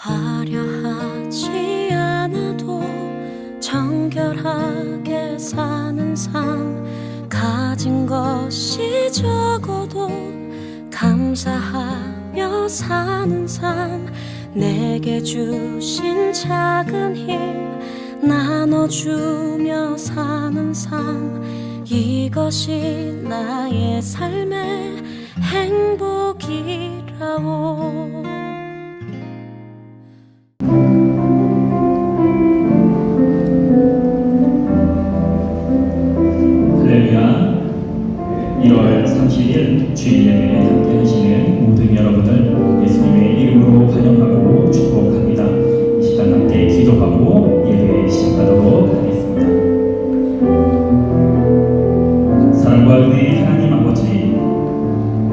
화려하지 않아도 정결하게 사는 삶, 가진 것이 적어도 감사하며 사는 삶, 내게 주신 작은 힘 나눠주며 사는 삶, 이것이 나의 삶의 행복이라오. 할렐루야. 1월 30일 주일 예배에 함께 하시는 모든 여러분을 예수님의 이름으로 환영하고 축복합니다. 이 시간 함께 기도하고 예배 시작하도록 하겠습니다. 사랑과 은혜의 하나님 아버지,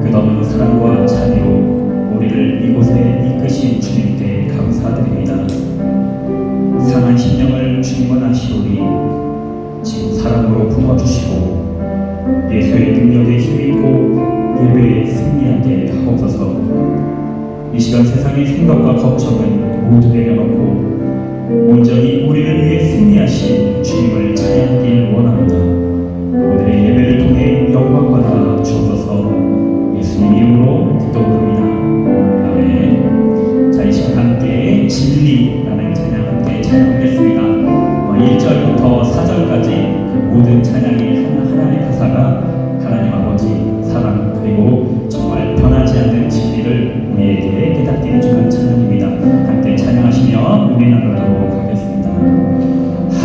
끝없는 사랑과 자비로 우리를 이곳에 이끄신 주님께 감사드립니다. 상한 심령을 주님은 아시오니 지금 사랑으로 품어주시고 예수의 능력에 힘입고 예배에 승리하게 하옵소서. 이 시간 세상의 생각과 걱정은 모두 내려놓고 온전히 우리를 위해 승리하신 주님을 찬양하길 원합니다. 오늘의 예배를 통해 영광받아 주옵소서. 예수님 이름으로 기도합니다. 아멘. 자, 이 시간 함께 진리라는 찬양 함께 찬양하겠습니다. 1절부터 4절까지 그 모든 찬양의 하나하나의 가사가 하나님 아버지 사랑 그리고 정말 변하지 않는 진리를 우리에게 깨닫게 해주는 찬양입니다. 함께 찬양하시며 은혜 나누도록 하겠습니다.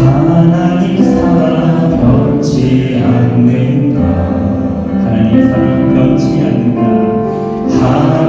하나님 사랑 변치 않는다. 하나님 사랑 변치 않는다.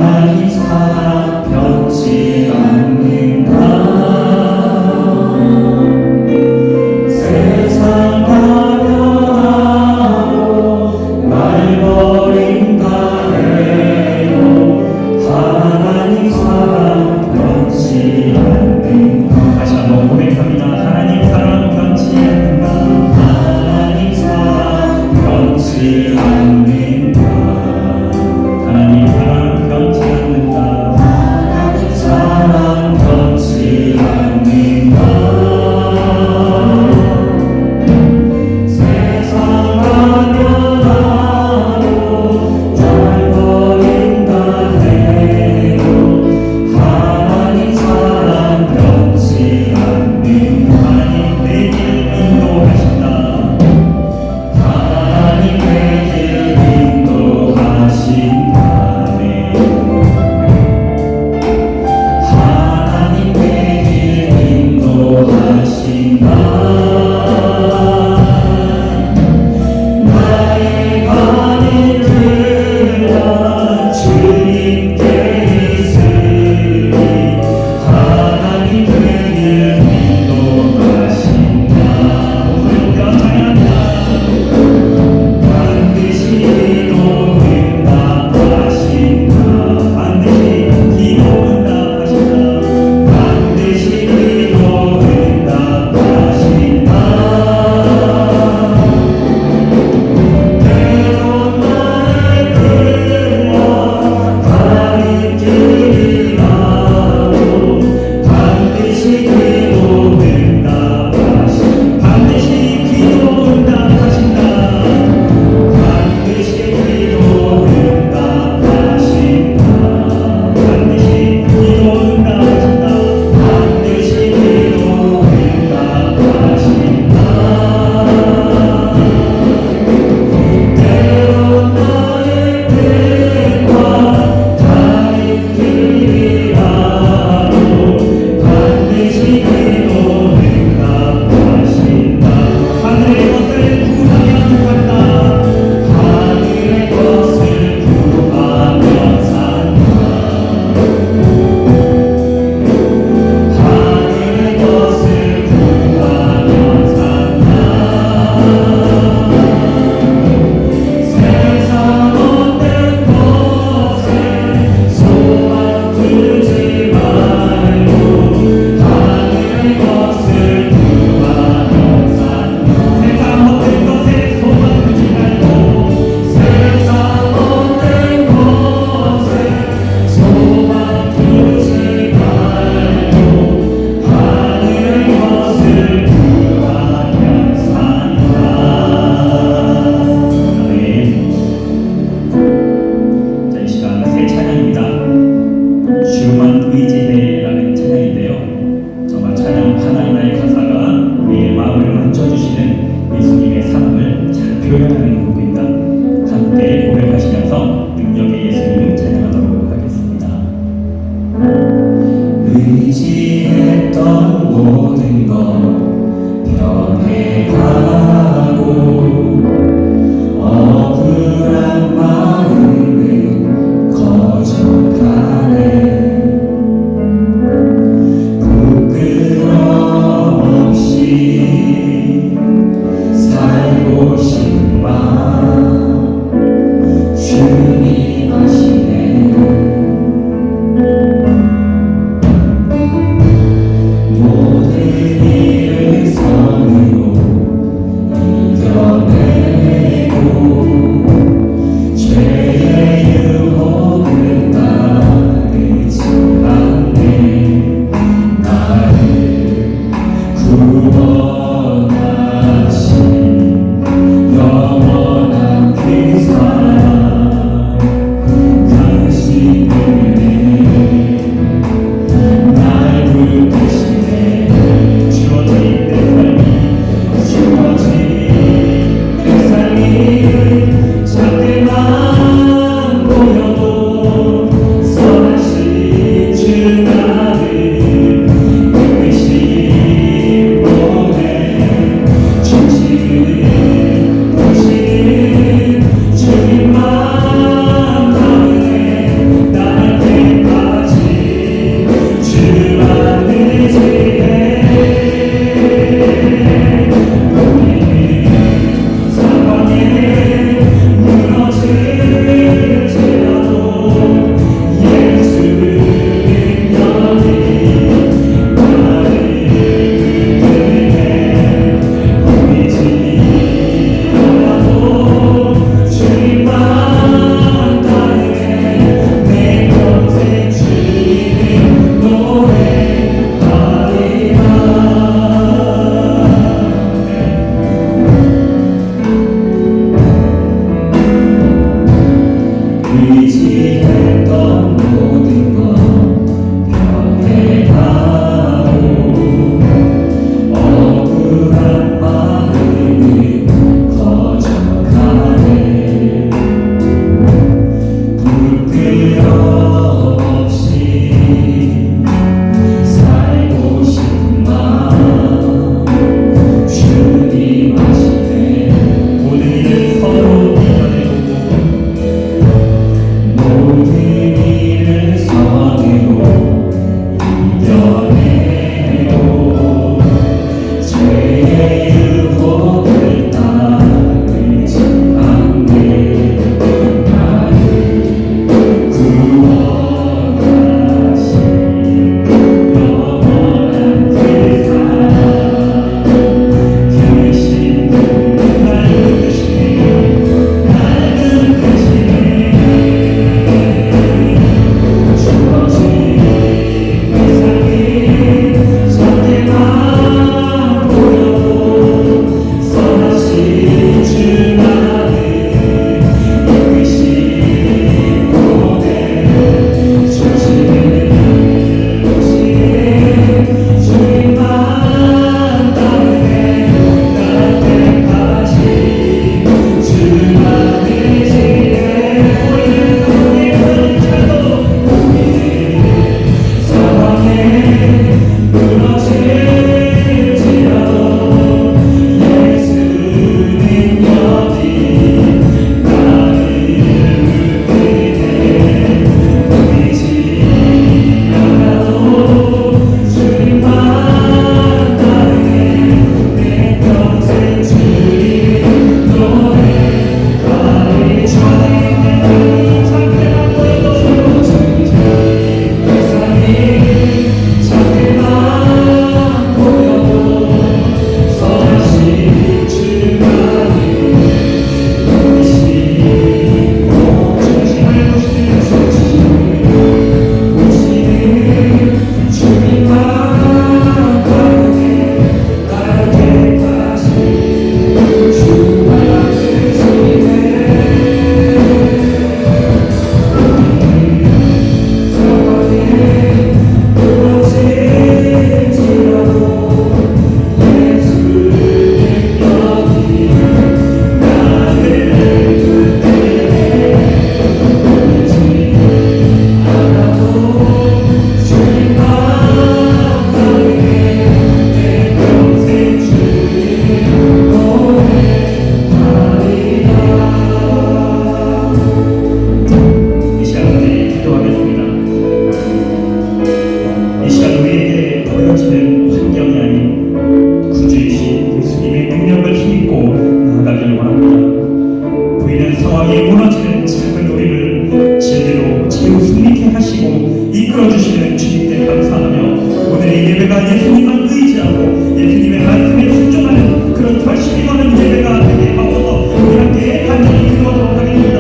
인도하시고 이끌어주시는 주님께 감사하며 오늘의 예배가 예수님만 의지하고 예수님의 말씀에 순종하는 그런 결심이 거는 예배가 되게 하옵소서. 우리 함께 간절히 기도하도록 하겠습니다.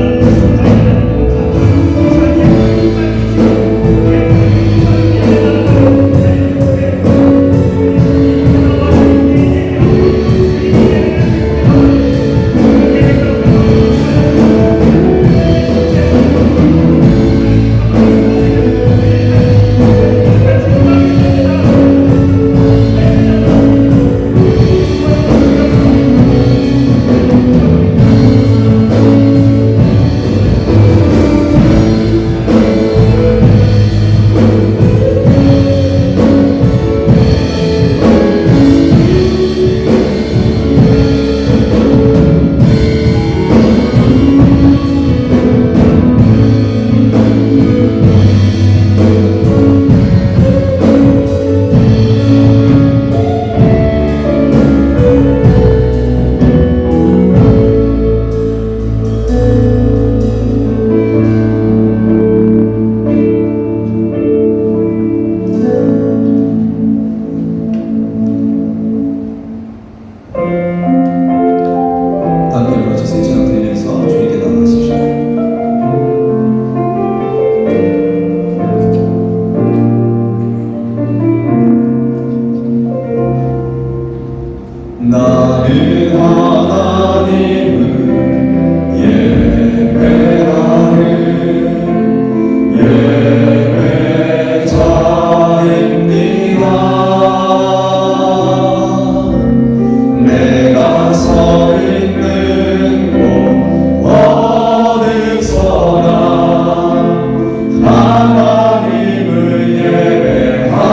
나는 하나님을 예배하는 예배자입니다. 내가 서 있는 곳 어디서나 하나님을 예배합니다.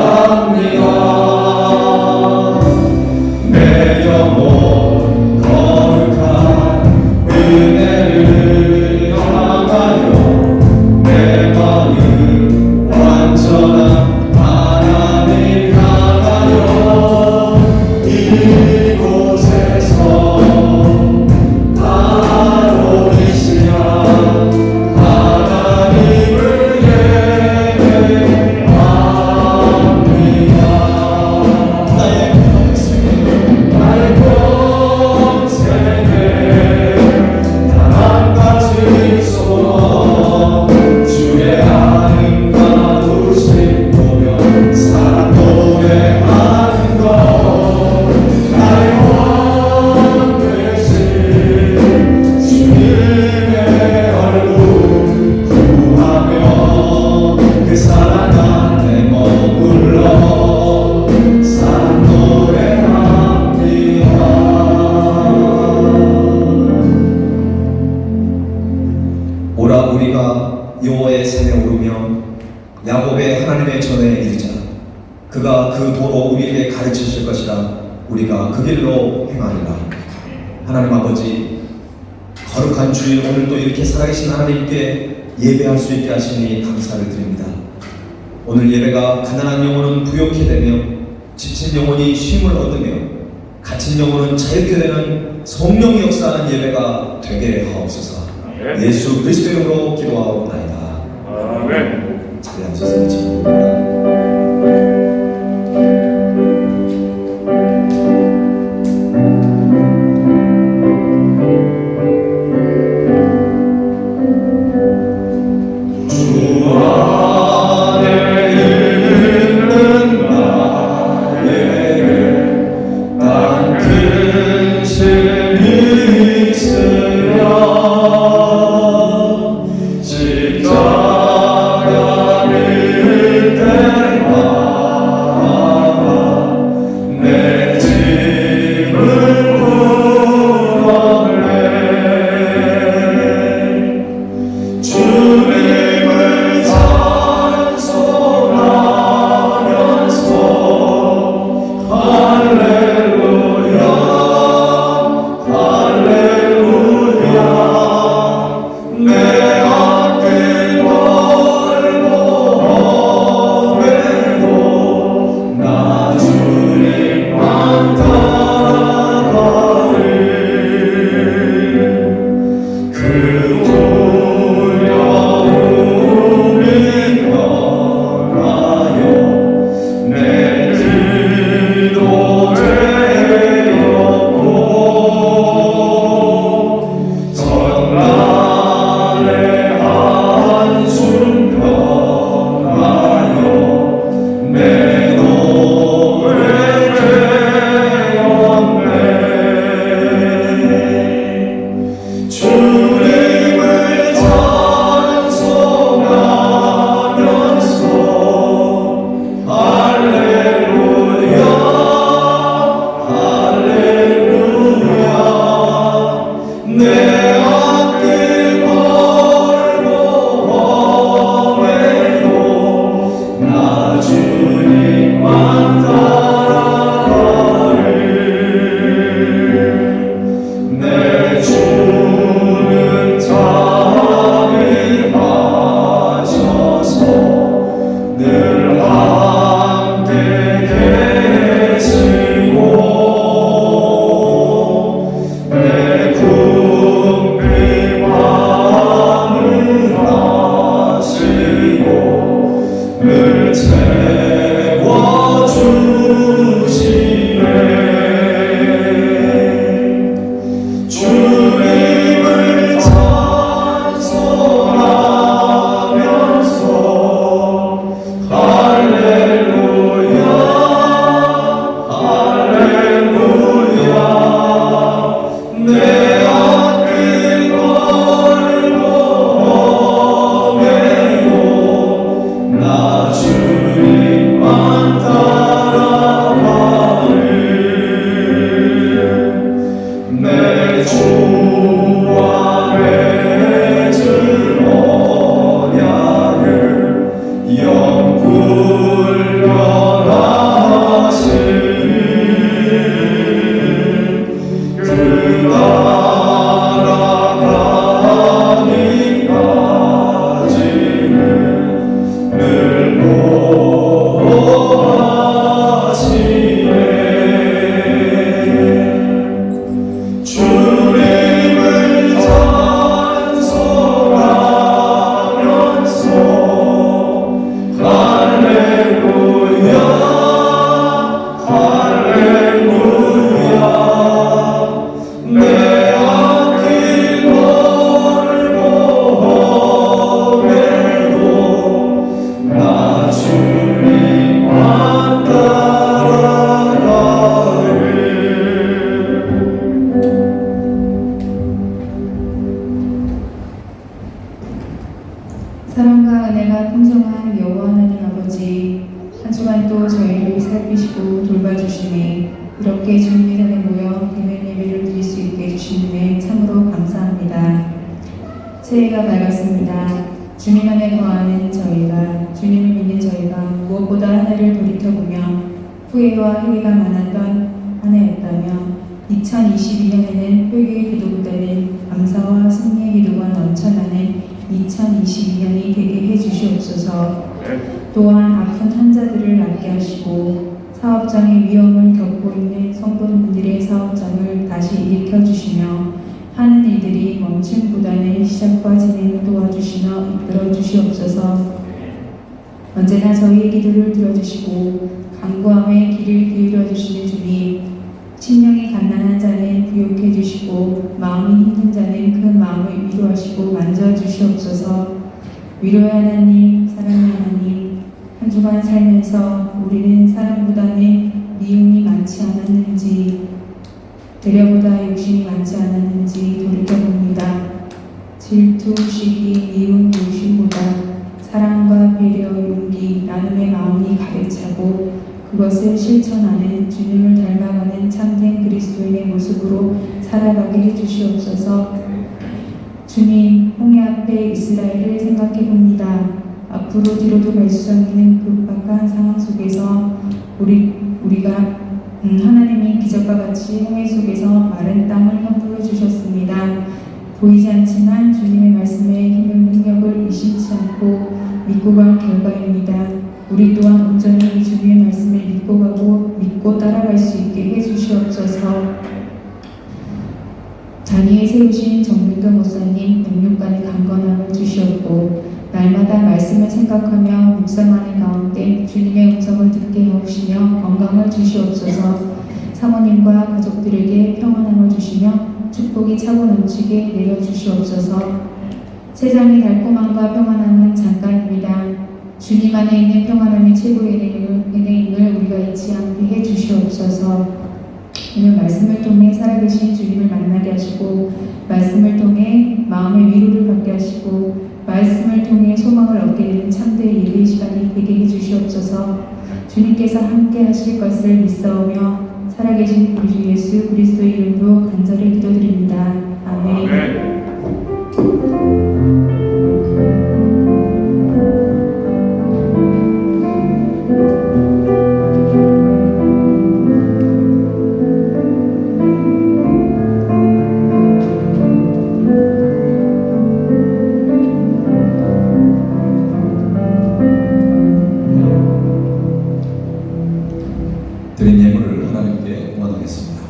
내 영혼 거룩한 은혜를 향하여 내 마음 완전한 하나님 향하여 이곳에서 바로 이 시간 하나님을 예배합니다. 나의 평생에 단 한 가지 소원 주의 아름다우신 보며 사랑 노래하는 것 나의 왕 되신 주님의 얼굴 구하며 그 사랑 안에 머물러 사랑 노래합니다. 오라 우리가 여호와의 산에 오르며 야곱의 하나님의 전에 이르자. 그가 그 도로 우리에게 가르치실 것이라. 우리가 그 길로 행하리라. 하나님 아버지, 거룩한 주일 오늘도 이렇게 살아계신 하나님께 예배할 수 있게 하시니 감사를 드립니다. 오늘 예배가 가난한 영혼은 부욕해 되며 지친 영혼이 쉼을 얻으며 갇힌 영혼은 자유케 되는 성령의 역사하는 예배가 되게 하옵소서. 예수 그리스도 이름으로 기도하옵나이다. 아멘. 자리 앉으세요. 친구들. 주 안에 있는 나에게 난 근심이 있으랴. 십자가를 때마다 내 짐을 풀었네. 주님을 늘 채워주시네. 주님을 찬송하면서 할렐루야 할렐루야 내 앞길 멀고매요 나 주님만 따라가네. 내 주와 맺은 언약을 영불변하시니 그 나라가기까지는 늘 보호하시네. 주님을 찬송하면서 할렐루야 할렐루야 내 앞길 멀고매도 나 주님만 따라가네. 사랑과 은혜가 풍성한 여호와 하나님 아버지, 한 주간 또 저희를 살피시고 돌봐주시니 이렇게 주님의 전에 모여 대면 예배를 드릴 수 있게 해주시는데 참으로 감사합니다. 새해가 밝았습니다. 주님 안에 거하는 저희가, 주님을 믿는 저희가 무엇보다 하나를 돌이켜보며 후회와 회개가 많았던 한 해였다며 2022년에는 회개의 기도보다는 감사와 승리의 기도가 넘쳐나는 2022년이 되게 해주시옵소서. 또한 아픈 환자들을 낫게 하시고 사업장의 위험을 겪고 있는 성도님들의 사업장을 다시 일으켜주시며 하는 일들이 멈춤보다는 시작과 진행을 도와주시며 이끌어 주시옵소서. 언제나 저희의 기도를 들어주시고 간구함에 귀를 기울여 주시는 주님, 심령이 갓난한 자는 부욕해 주시고 마음이 힘든 자는 그 마음을 위로하시고 만져주시옵소서. 위로의 하나님, 사랑의 하나님, 한 주간 살면서 우리는 사랑보다는 미움이 많지 않았는지, 배려보다 욕심이 많지 않았는지 돌이켜봅니다. 질투, 시기, 미움, 욕심보다 사랑과 배려, 용기, 나눔의 마음이 가득 차고 그것을 실천하는 주님을 닮아가는 참된 그리스도인의 모습으로 살아가게 해주시옵소서. 주님, 홍해 앞에 이스라엘을 생각해 봅니다. 앞으로 뒤로도 갈 수 없는 급박한 상황 속에서 우리가 하나님이 기적과 같이 홍해 속에서 마른 땅을 허물어 주셨습니다. 보이지 않지만 주님의 말씀에 힘을 능력을 의심치 않고 믿고 간 결과입니다. 우리 또한 온전히 주님의 말씀을 믿고 가고 믿고 따라갈 수 있게 해주시옵소서. 단위에 세우신 정문도 목사님 영육간의 강건함을 주시옵고 날마다 말씀을 생각하며 묵상하는 가운데 주님의 음성을 듣게 하시며 건강을 주시옵소서. 사모님과 가족들에게 평안함을 주시며 축복이 차고 넘치게 내려주시옵소서. 세상의 달콤함과 평안함은 잠깐입니다. 주님 안에 있는 평안함이 최고의 은혜임을 우리가 잊지 않게 해주시옵소서. 오늘 말씀을 통해 살아계신 주님을 만나게 하시고 말씀을 통해 마음의 위로를 받게 하시고 말씀을 통해 소망을 얻게 되는 참된 예배의 시간이 되게 해주시옵소서. 주님께서 함께 하실 것을 믿사오며 살아계신 우리 주 예수 그리스도의 이름으로 간절히 기도드립니다. 아멘. 드린 예물을 하나님께 원하겠습니다.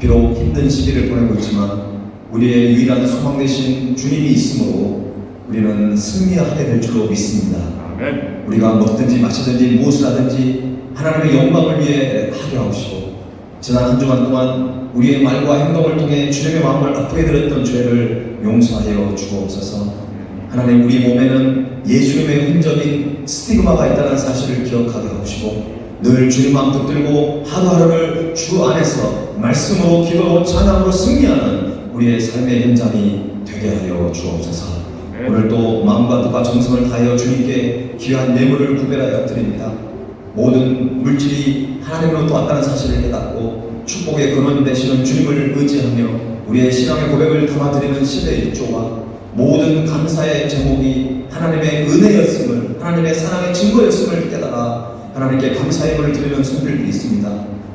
비록 힘든 시기를 보내고 있지만 우리의 유일한 소망 되신 주님이 있으므로 우리는 승리하게 될 줄로 믿습니다. 아멘. 우리가 먹든지 마시든지 무엇을 하든지 하나님의 영광을 위해 하게 하옵시고, 지난 한 주간 동안 우리의 말과 행동을 통해 주님의 마음을 아프게 들었던 죄를 용서하여 주옵소서. 하나님, 우리 몸에는 예수님의 흔적인 스티그마가 있다는 사실을 기억하게 하옵시고, 늘 주님 마음 붙들고 하루하루를 주 안에서 말씀으로 기도로 찬양으로 승리하는 우리의 삶의 현장이 되게 하여 주옵소서. 오늘도 마음과 뜻과 정성을 다하여 주님께 귀한 예물을 구별하여 드립니다. 모든 물질이 하나님으로부터 왔다는 사실을 깨닫고 축복의 근원 되시는 주님을 의지하며 우리의 신앙의 고백을 담아드리는 시대의 일조와 모든 감사의 제목이 하나님의 은혜였음을, 하나님의 사랑의 증거였음을 깨달아 하나님께 감사의 예물을 드리는 손들이 있습니다.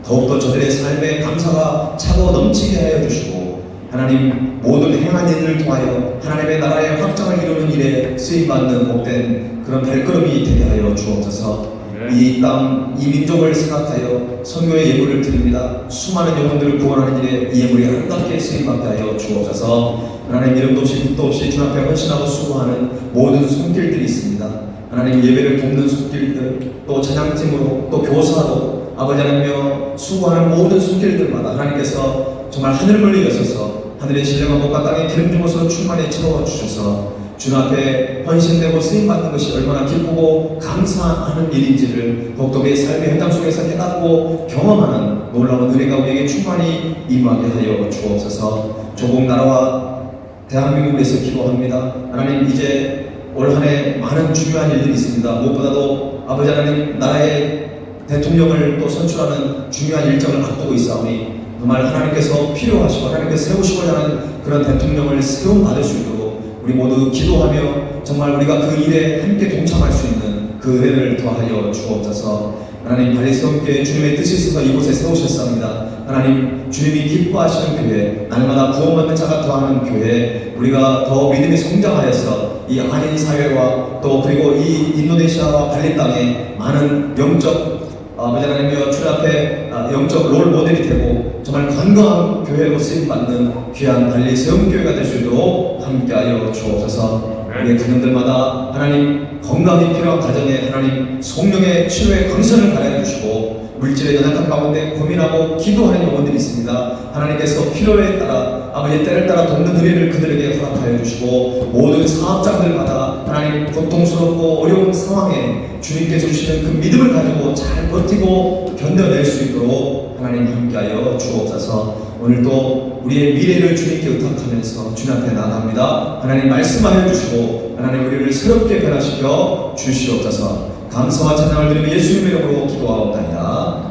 더욱더 저들의 삶에 감사가 차고 넘치게 하여 주시고, 하나님 모든 행한 일을 통하여 하나님의 나라의 확장을 이루는 일에 쓰임받는 복된 그런 발걸음이 되게 하여 주옵소서. 이 땅, 이 민족을 생각하여 선교의 예물을 드립니다. 수많은 영혼들을 구원하는 일에 이 예물이 아름답게 쓰임받게 하여 주옵소서. 하나님, 이름도 없이 빛도 없이 주 앞에 헌신하고 수고하는 모든 손길들이 있습니다. 하나님, 예배를 돕는 손길들, 또 찬양팀으로, 또 교사로 아버지 하나님여 수고하는 모든 손길들마다 하나님께서 정말 하늘 멀리 여서서 하늘의 신령한 복과 땅의 기름 주어서 충만히 채워 주셔서 주 앞에 헌신되고 쓰임받는 것이 얼마나 기쁘고 감사하는 일인지를 더욱더 우리의 삶의 현장 속에서 깨닫고 경험하는 놀라운 은혜가 우리에게 충만히 임하게 하여 주옵소서. 조국 나라와 대한민국을 위해서 기도합니다. 하나님, 이제 올 한 해 많은 중요한 일들이 있습니다. 무엇보다도 아버지 하나님, 나라의 대통령을 또 선출하는 중요한 일정을 앞두고 있사오니 정말 하나님께서 필요하시고 하나님께서 세우시고자 하는 그런 대통령을 세움받을 수 있도록 우리 모두 기도하며 정말 우리가 그 일에 함께 동참할 수 있는 그 은혜를 더하여 주옵소서. 하나님, 발리세움교회 주님의 뜻이 있어서 이곳에 세우셨습니다. 하나님, 주님이 기뻐하시는 교회, 날마다 구원받는 자가 더하는 교회, 우리가 더 믿음이 성장하여서 이 한인 사회와 또 그리고 이 인도네시아와 발리 땅에 많은 영적 아버지 하나님이여 주 앞에 영적 롤 모델이 되고 정말 건강한 교회로 쓰임받는 귀한 발리 세움교회가 될 수 있도록 함께하여 주옵소서. 우리의 가정들마다 하나님 건강이 필요한 가정에 하나님 성령의 치료의 강선을 가려 주시고, 물질의 연약한 가운데 고민하고 기도하는 영혼들이 있습니다. 하나님께서 필요에 따라 아버지의 때를 따라 돕는 은혜를 그들에게 허락하여 주시고, 모든 사업장들마다 하나님 고통스럽고 어려운 상황에 주님께서 주시는 그 믿음을 가지고 잘 버티고 견뎌낼 수 있도록 하나님 함께하여 주옵소서. 오늘도 우리의 미래를 주님께 의탁하면서 주님 앞에 나아갑니다. 하나님 말씀하여 주시고 하나님 우리를 새롭게 변화시켜 주시옵소서. 감사와 찬양을 드리며 예수님의 이름으로 기도하옵나이다.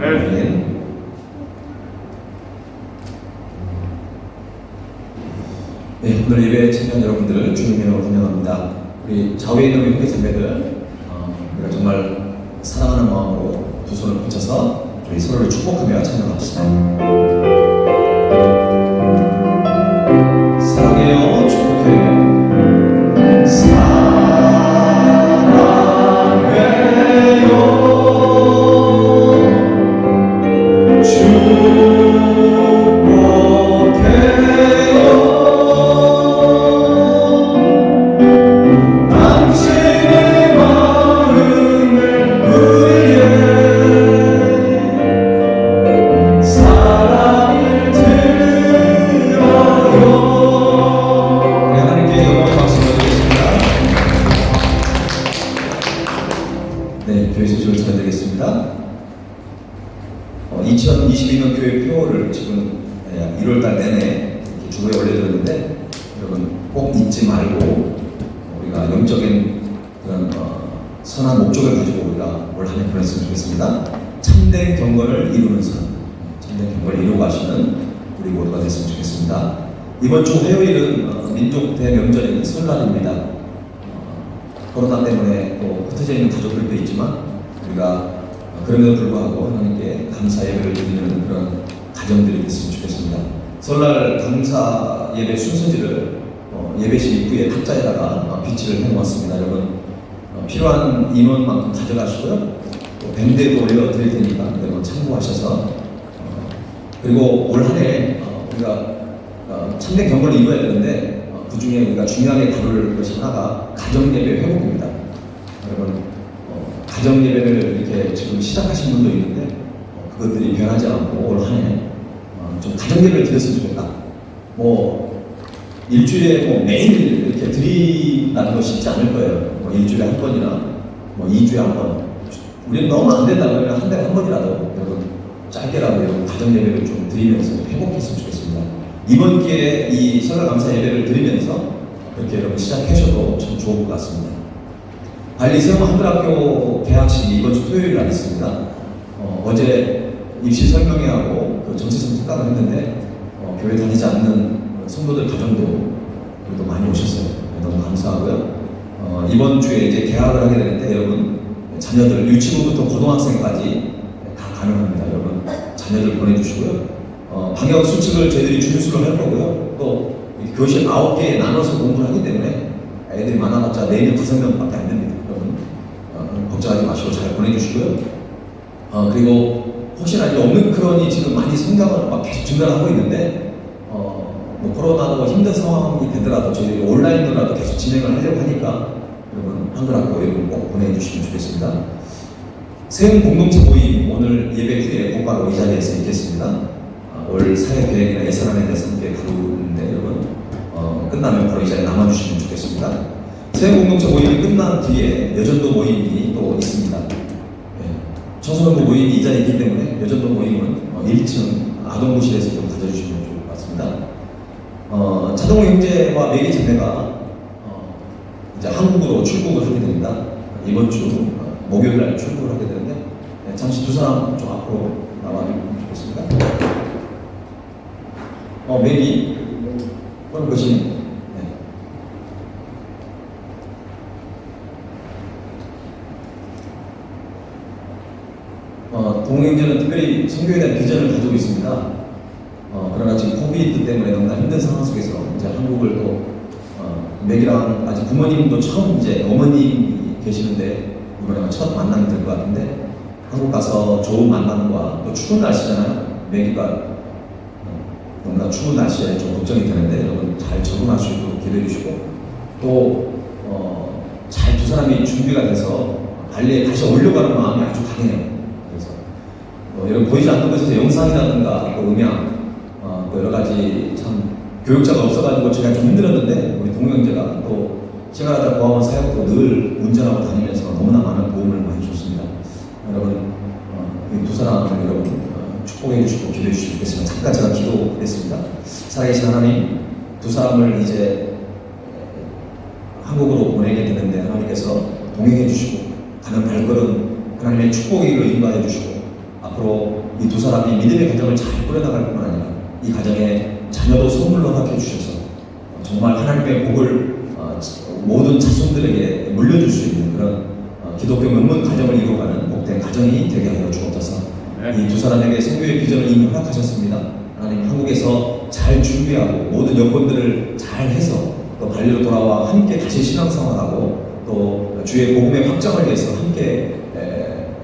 아멘. 네, 오늘 예배에 참여한 여러분들을 주님의 이름으로 환영합니다. 우리 좌우에 있는 우리 형제자매들, 우리가 정말 사랑하는 마음으로 두 손을 붙여서 우리 서로를 축복하며 찬양합시다. 사랑해요, 축복해요. 네, 교회 소식을 전해드리겠습니다. 2022년 교회 표를 지금 1월달 내내 주보에 올려드렸는데 여러분 꼭 잊지 말고 우리가 영적인 그런 선한 목적을 가지고 우리가 올 한 해 보냈으면 좋겠습니다. 참된 경건을 이루는 선, 참된 경건을 이루고 가시는 우리 모두가 됐으면 좋겠습니다. 이번 주 화요일은 민족 대명절인 설날입니다. 코로나 때문에 또 흩어져 있는 가족들도 있지만 우리가 그럼에도 불구하고 하나님께 감사 예배를 드리는 그런 가정들이 됐으면 좋겠습니다. 설날 감사 예배 순서지를 예배실 입구에 탁자에다가 비치를 해놓았습니다. 여러분 필요한 인원만큼 가져가시고요. 또 밴드에도 올려드릴 테니까 여러분 참고하셔서 그리고 올 한 해 우리가 참된 경건을 이루어야 되는데 그 중에 우리가 중요하게 다룰 것이 하나가 가정예배 회복입니다. 여러분 가정예배를 이렇게 지금 시작하신 분도 있는데 그것들이 변하지 않고 올 한 해 좀 가정예배를 드렸으면 좋겠다. 뭐 일주일에 뭐 매일 이렇게 드린다는 거 쉽지 않을 거예요. 뭐 일주일에 한 번이나 뭐 2주에 한 번. 우리는 너무 안 된다 그러면 한 달에 한 번이라도 여러분 짧게라도 여러분 가정예배를 좀 드리면서 회복했으면 좋겠습니다. 이번 기회에 이 설날 감사 예배를 드리면서 그렇게 여러분 시작하셔도 참 좋을 것 같습니다. 발리 세움 한글학교 개학식이 이번 주 토요일 날 있습니다. 어제 입시 설명회하고 그 정체성 특강을 했는데 교회 다니지 않는 성도들 가정도 그래도 많이 오셨어요. 너무 감사하고요. 이번 주에 이제 개학을 하게 되는데 여러분 자녀들 유치부부터 고등학생까지 다 가능합니다. 여러분 자녀들 보내주시고요. 방역 수칙을 저희들이 준수를 할 거고요. 또 교실 9개에 나눠서 공부를 하기 때문에 애들이 많아봤자 4명, 5명밖에 안 됩니다. 여러분 걱정하지 마시고 잘 보내주시고요. 그리고 혹시나 이제 오미크론이 지금 많이 성장을 막 계속 증가를 하고 있는데 뭐 코로나도 힘든 상황이 되더라도 저희들이 온라인으로라도 계속 진행을 하려고 하니까 여러분 한글학교 여러분 꼭 보내주시면 좋겠습니다. 세움 공동체 모임 오늘 예배 후에 곧바로 이 자리에서 있겠습니다. 올 사회 계획이나 예산안에 대해서 함께 다루는데 여러분 끝나면 바로 이 자리에 남아주시면 좋겠습니다. 세움 공동체 모임이 끝난 뒤에 여전도 모임이 또 있습니다. 청소년부 모임이 이 자리에 있기 때문에 여전도 모임은 1층 아동부실에서 좀 가져주시면 좋을 것 같습니다. 차동호 형제와 매기 자매가 이제 한국으로 출국을 하게 됩니다. 이번 주 목요일 날 출국을 하게 되는데 잠시 두 사람 좀 앞으로 나와주면 좋겠습니다. 매기 그럼 것이 동행자는 특별히 선교에 대한 비전을 가지고 있습니다. 그러나 지금 코비드 때문에 너무나 힘든 상황 속에서 이제 한국을 또 맥이랑 아직 부모님도 처음 이제 어머님 계시는데 이번에 첫 만남이 될 것 같은데 한국 가서 좋은 만남과 또 추운 날씨잖아요. 맥이가 너무나 추운 날씨에 좀 걱정이 되는데 여러분 잘 적응할 수 있도록 기도해 주시고 또 잘 두 사람이 준비가 돼서 발리에 다시 오려고 하는 마음이 아주 강해요. 그래서 여러분 보이지 않는 곳에서 영상이라든가 또 음향 또 여러 가지 참 교육자가 없어가지고 제가 좀 힘들었는데 우리 동호 형제가 또 시간하다 고아원 사역도 늘 운전하고 다니면서 너무나 많은 도움을 많이 줬습니다. 여러분 이 두 사람을 여러분 축복해 주시고 기도해 주시면 좋겠습니다. 잠깐 제가 기도했습니다. 살아계신 하나님 두 사람을 이제 한국으로 보내게 되는데 하나님께서 동행해 주시고 가는 발걸음 하나님의 축복으로 인도해 주시고 앞으로 이 두 사람이 믿음의 가정을 잘 꾸려나갈 뿐만 아니라 이 가정에 자녀도 선물로 허락해 주셔서 정말 하나님의 복을 모든 자손들에게 물려줄 수 있는 그런 기독교 명문 가정을 이루어가는 복된 가정이 되게 하여 주옵소서. 이 두 사람에게 선교의 비전을 이미 허락하셨습니다. 하나님 한국에서 잘 준비하고 모든 여건들을 잘 해서 또 발리로 돌아와 함께 다시 신앙생활하고 또 주의 복음의 확장을 위해서 함께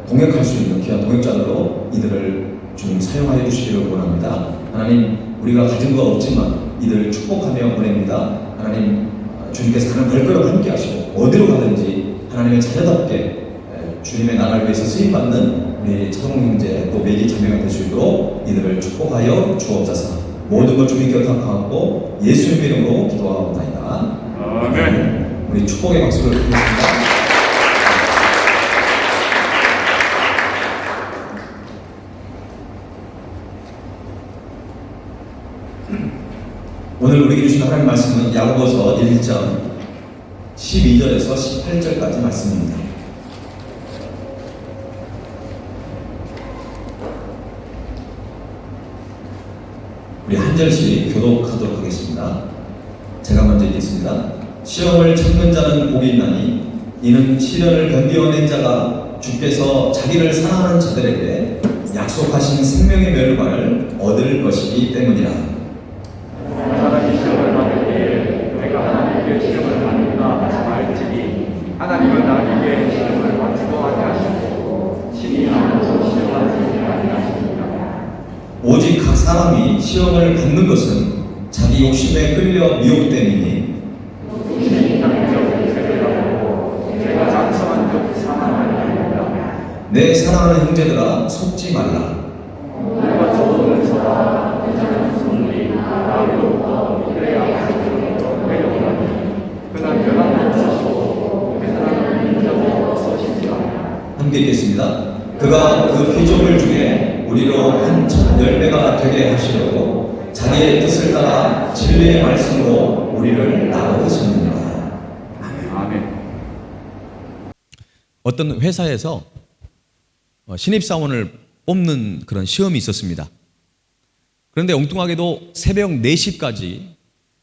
동역할 수 있는 귀한 동역자들로 이들을 주님 사용하여 주시기를 원합니다. 하나님 우리가 가진 거 없지만 이들을 축복하며 보냅니다. 하나님 주님께서 가는 발걸음 함께 하시고 어디로 가든지 하나님의 자녀답게 주님의 나라를 위해서 쓰임받는 우리 차동호 형제 또 매기 자매가 될 수 있도록 이들을 축복하여 주옵소서. 모든 것 주님께 의탁하고 예수님의 이름으로 기도하옵나이다. 아멘. 우리 축복의 박수를 드리겠습니다. 오늘 우리에게 주신 하나님 말씀은 야고보서 1장 12절에서 18절까지 말씀입니다. 우리 한 절씩 교독하도록 하겠습니다. 제가 먼저 읽겠습니다. 시험을 참는 자는 복이 있나니 이는 시련을 견디어낸 자가 주께서 자기를 사랑하는 자들에게 약속하신 생명의 멸관을 얻을 것이기 때문이라. 사람이 시험을 받을 때에 내가 하나님께 시험을 받는다 말지니 하나님은 나에게 시험을 받지도 아니하시고 친히 아무도 시험하지 아니하십니다. 오직 각 사람이 시험을 받는 것은 자기 욕심에 끌려 미혹됨이니 내가 작성한 듯 사망하리라. 내 사랑하는 형제들아 속지 말라. 누가 좋은 서라 괜찮은 손이 나로부터 그래야 내려오나니 그는 변함이 없으시고 괜찮은 인정이 없으시지라. 함께 읽겠습니다. 그가 그 피조물 중에 우리로 한 첫 열매가 되게 하시려고 자기의 뜻을 따라 진리의 말씀으로 우리를 낳으셨느니라. 아멘. 어떤 회사에서 신입사원을 뽑는 그런 시험이 있었습니다. 그런데 엉뚱하게도 새벽 4시까지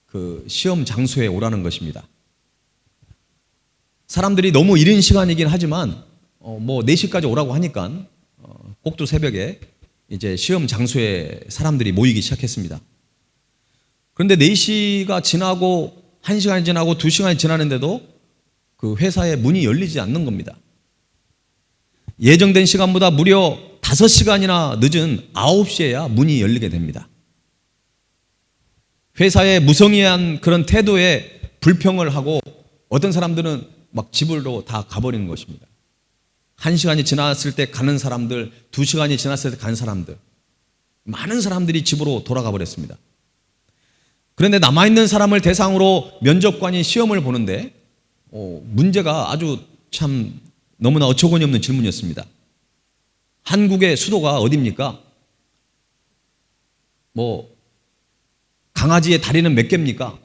그 시험 장소에 오라는 것입니다. 사람들이 너무 이른 시간이긴 하지만 뭐 4시까지 오라고 하니까 꼭두 새벽에 이제 시험 장소에 사람들이 모이기 시작했습니다. 그런데 4시가 지나고 1시간이 지나고 2시간이 지나는데도 그 회사의 문이 열리지 않는 겁니다. 예정된 시간보다 무려 5시간이나 늦은 9시에야 문이 열리게 됩니다. 회사의 무성의한 그런 태도에 불평을 하고 어떤 사람들은 막 집으로 다 가버리는 것입니다. 1시간이 지났을 때 가는 사람들, 2시간이 지났을 때 가는 사람들, 많은 사람들이 집으로 돌아가 버렸습니다. 그런데 남아있는 사람을 대상으로 면접관이 시험을 보는데 문제가 아주 참 너무나 어처구니 없는 질문이었습니다. 한국의 수도가 어디입니까? 뭐 강아지의 다리는 몇 개입니까?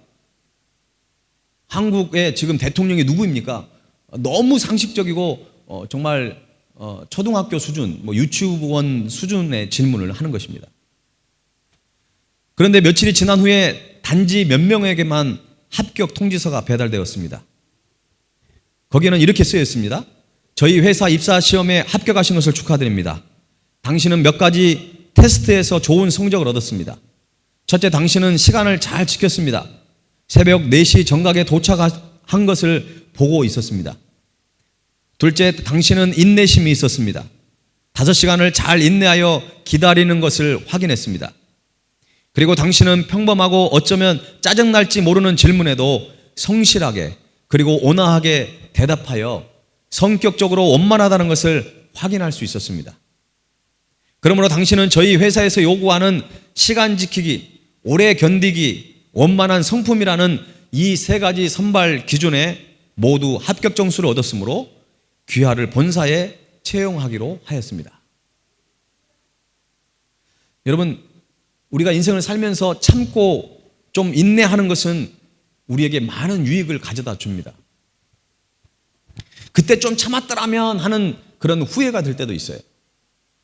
한국의 지금 대통령이 누구입니까? 너무 상식적이고 정말 초등학교 수준, 뭐 유치원 수준의 질문을 하는 것입니다. 그런데 며칠이 지난 후에 단지 몇 명에게만 합격 통지서가 배달되었습니다. 거기에는 이렇게 쓰여 있습니다. 저희 회사 입사 시험에 합격하신 것을 축하드립니다. 당신은 몇 가지 테스트에서 좋은 성적을 얻었습니다. 첫째, 당신은 시간을 잘 지켰습니다. 새벽 4시 정각에 도착한 것을 보고 있었습니다. 둘째, 당신은 인내심이 있었습니다. 5시간을 잘 인내하여 기다리는 것을 확인했습니다. 그리고 당신은 평범하고 어쩌면 짜증날지 모르는 질문에도 성실하게 그리고 온화하게 대답하여 성격적으로 원만하다는 것을 확인할 수 있었습니다. 그러므로 당신은 저희 회사에서 요구하는 시간 지키기, 오래 견디기, 원만한 성품이라는 이 3가지 선발 기준에 모두 합격 점수를 얻었으므로 귀하를 본사에 채용하기로 하였습니다. 여러분, 우리가 인생을 살면서 참고 좀 인내하는 것은 우리에게 많은 유익을 가져다 줍니다. 그때 좀 참았더라면 하는 그런 후회가 들 때도 있어요.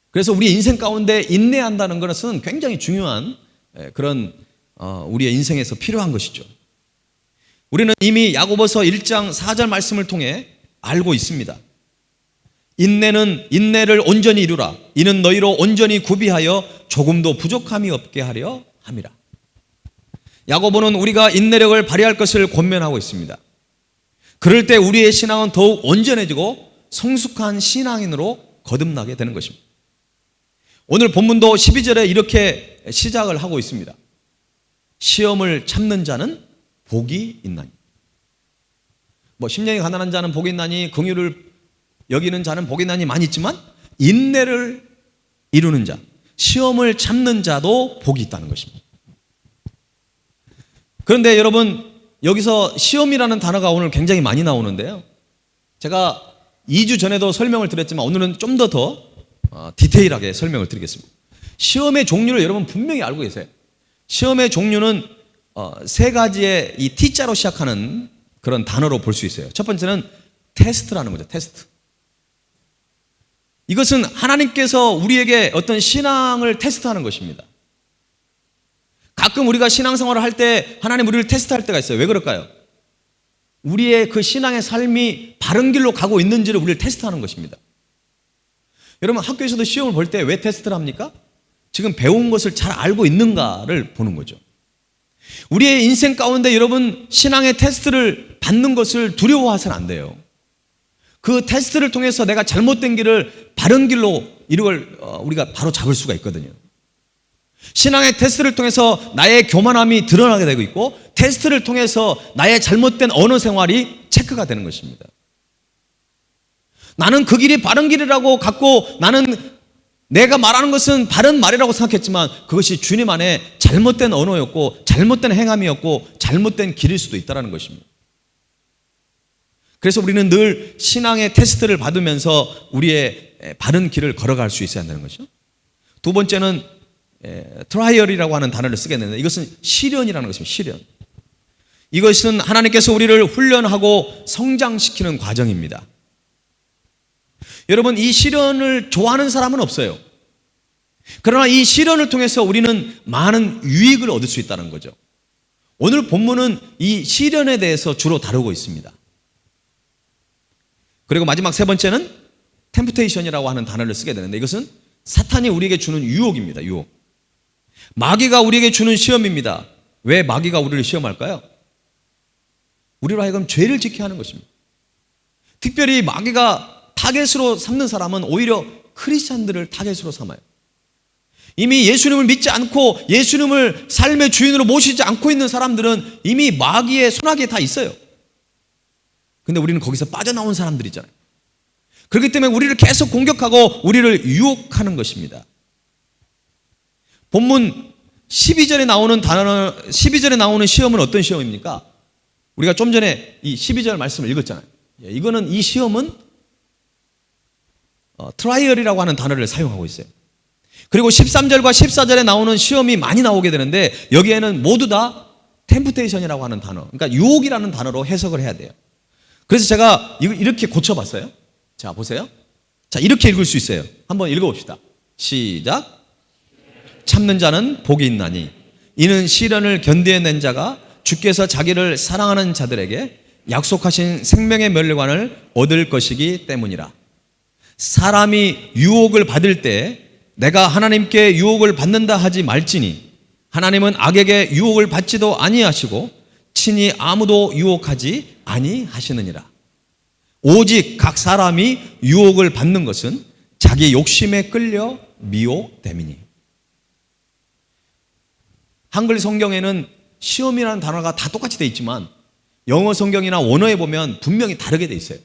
그래서 우리 인생 가운데 인내한다는 것은 굉장히 중요한 그런 우리의 인생에서 필요한 것이죠. 우리는 이미 야고보서 1장 4절 말씀을 통해 알고 있습니다. 인내는 인내를 온전히 이루라. 이는 너희로 온전히 구비하여 조금도 부족함이 없게 하려 함이라. 야고보는 우리가 인내력을 발휘할 것을 권면하고 있습니다. 그럴 때 우리의 신앙은 더욱 온전해지고 성숙한 신앙인으로 거듭나게 되는 것입니다. 오늘 본문도 12절에 이렇게 시작을 하고 있습니다. 시험을 참는 자는 복이 있나니. 뭐 심령이 가난한 자는 복이 있나니, 긍휼을 여기는 자는 복이 있나니 많이 있지만 인내를 이루는 자, 시험을 참는 자도 복이 있다는 것입니다. 그런데 여러분, 여기서 시험이라는 단어가 오늘 굉장히 많이 나오는데요. 제가 2주 전에도 설명을 드렸지만 오늘은 좀 더 디테일하게 설명을 드리겠습니다. 시험의 종류를 여러분 분명히 알고 계세요. 시험의 종류는 3가지의 이 T자로 시작하는 그런 단어로 볼 수 있어요. 첫 번째는 테스트라는 거죠. 테스트. 이것은 하나님께서 우리에게 어떤 신앙을 테스트하는 것입니다. 가끔 우리가 신앙생활을 할 때 하나님 우리를 테스트할 때가 있어요. 왜 그럴까요? 우리의 그 신앙의 삶이 바른 길로 가고 있는지를 우리를 테스트하는 것입니다. 여러분, 학교에서도 시험을 볼 때 왜 테스트를 합니까? 지금 배운 것을 잘 알고 있는가를 보는 거죠. 우리의 인생 가운데 여러분, 신앙의 테스트를 받는 것을 두려워하서는 안 돼요. 그 테스트를 통해서 내가 잘못된 길을 바른 길로 이걸 우리가 바로 잡을 수가 있거든요. 신앙의 테스트를 통해서 나의 교만함이 드러나게 되고 있고, 테스트를 통해서 나의 잘못된 언어 생활이 체크가 되는 것입니다. 나는 그 길이 바른 길이라고 갖고, 나는 내가 말하는 것은 바른 말이라고 생각했지만 그것이 주님 안에 잘못된 언어였고 잘못된 행함이었고 잘못된 길일 수도 있다는 것입니다. 그래서 우리는 늘 신앙의 테스트를 받으면서 우리의 바른 길을 걸어갈 수 있어야 한다는 것이죠. 두 번째는 트라이얼이라고 하는 단어를 쓰게 되는데, 이것은 시련이라는 것입니다. 시련. 이것은 하나님께서 우리를 훈련하고 성장시키는 과정입니다. 여러분, 이 시련을 좋아하는 사람은 없어요. 그러나 이 시련을 통해서 우리는 많은 유익을 얻을 수 있다는 거죠. 오늘 본문은 이 시련에 대해서 주로 다루고 있습니다. 그리고 마지막 세 번째는 템프테이션이라고 하는 단어를 쓰게 되는데, 이것은 사탄이 우리에게 주는 유혹입니다. 유혹. 마귀가 우리에게 주는 시험입니다. 왜 마귀가 우리를 시험할까요? 우리로 하여금 죄를 지게 하는 것입니다. 특별히 마귀가 타겟으로 삼는 사람은 오히려 크리스찬들을 타겟으로 삼아요. 이미 예수님을 믿지 않고 예수님을 삶의 주인으로 모시지 않고 있는 사람들은 이미 마귀의 손아귀에 다 있어요. 근데 우리는 거기서 빠져나온 사람들이잖아요. 그렇기 때문에 우리를 계속 공격하고 우리를 유혹하는 것입니다. 본문 12절에 나오는 시험은 어떤 시험입니까? 우리가 좀 전에 이 12절 말씀을 읽었잖아요. 이거는, 이 시험은 트라이얼이라고 하는 단어를 사용하고 있어요. 그리고 13절과 14절에 나오는 시험이 많이 나오게 되는데, 여기에는 모두 다 템프테이션이라고 하는 단어, 그러니까 유혹이라는 단어로 해석을 해야 돼요. 그래서 제가 이렇게 고쳐봤어요. 자, 보세요. 자, 이렇게 읽을 수 있어요. 한번 읽어봅시다. 시작. 참는 자는 복이 있나니 이는 시련을 견뎌낸 자가 주께서 자기를 사랑하는 자들에게 약속하신 생명의 멸관을 얻을 것이기 때문이라. 사람이 유혹을 받을 때 내가 하나님께 유혹을 받는다 하지 말지니 하나님은 악에게 유혹을 받지도 아니하시고 친히 아무도 유혹하지 아니하시느니라. 오직 각 사람이 유혹을 받는 것은 자기 욕심에 끌려 미혹됨이니. 한글 성경에는 시험이라는 단어가 다 똑같이 되어 있지만 영어 성경이나 원어에 보면 분명히 다르게 되어 있어요.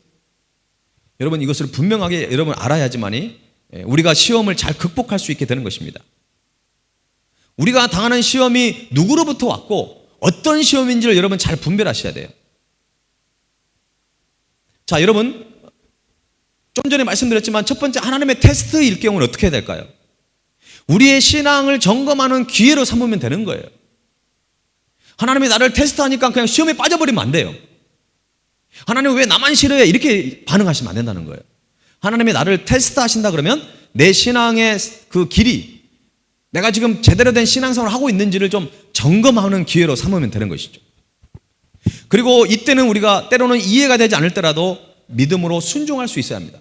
여러분, 이것을 분명하게 여러분 알아야지만이 우리가 시험을 잘 극복할 수 있게 되는 것입니다. 우리가 당하는 시험이 누구로부터 왔고 어떤 시험인지를 여러분 잘 분별하셔야 돼요. 자, 여러분, 좀 전에 말씀드렸지만 첫 번째, 하나님의 테스트일 경우는 어떻게 해야 될까요? 우리의 신앙을 점검하는 기회로 삼으면 되는 거예요. 하나님이 나를 테스트하니까 그냥 시험에 빠져버리면 안 돼요. 하나님 왜 나만 싫어해? 이렇게 반응하시면 안 된다는 거예요. 하나님이 나를 테스트하신다 그러면 내 신앙의 그 길이, 내가 지금 제대로 된 신앙생활을 하고 있는지를 좀 점검하는 기회로 삼으면 되는 것이죠. 그리고 이때는 우리가 때로는 이해가 되지 않을 때라도 믿음으로 순종할 수 있어야 합니다.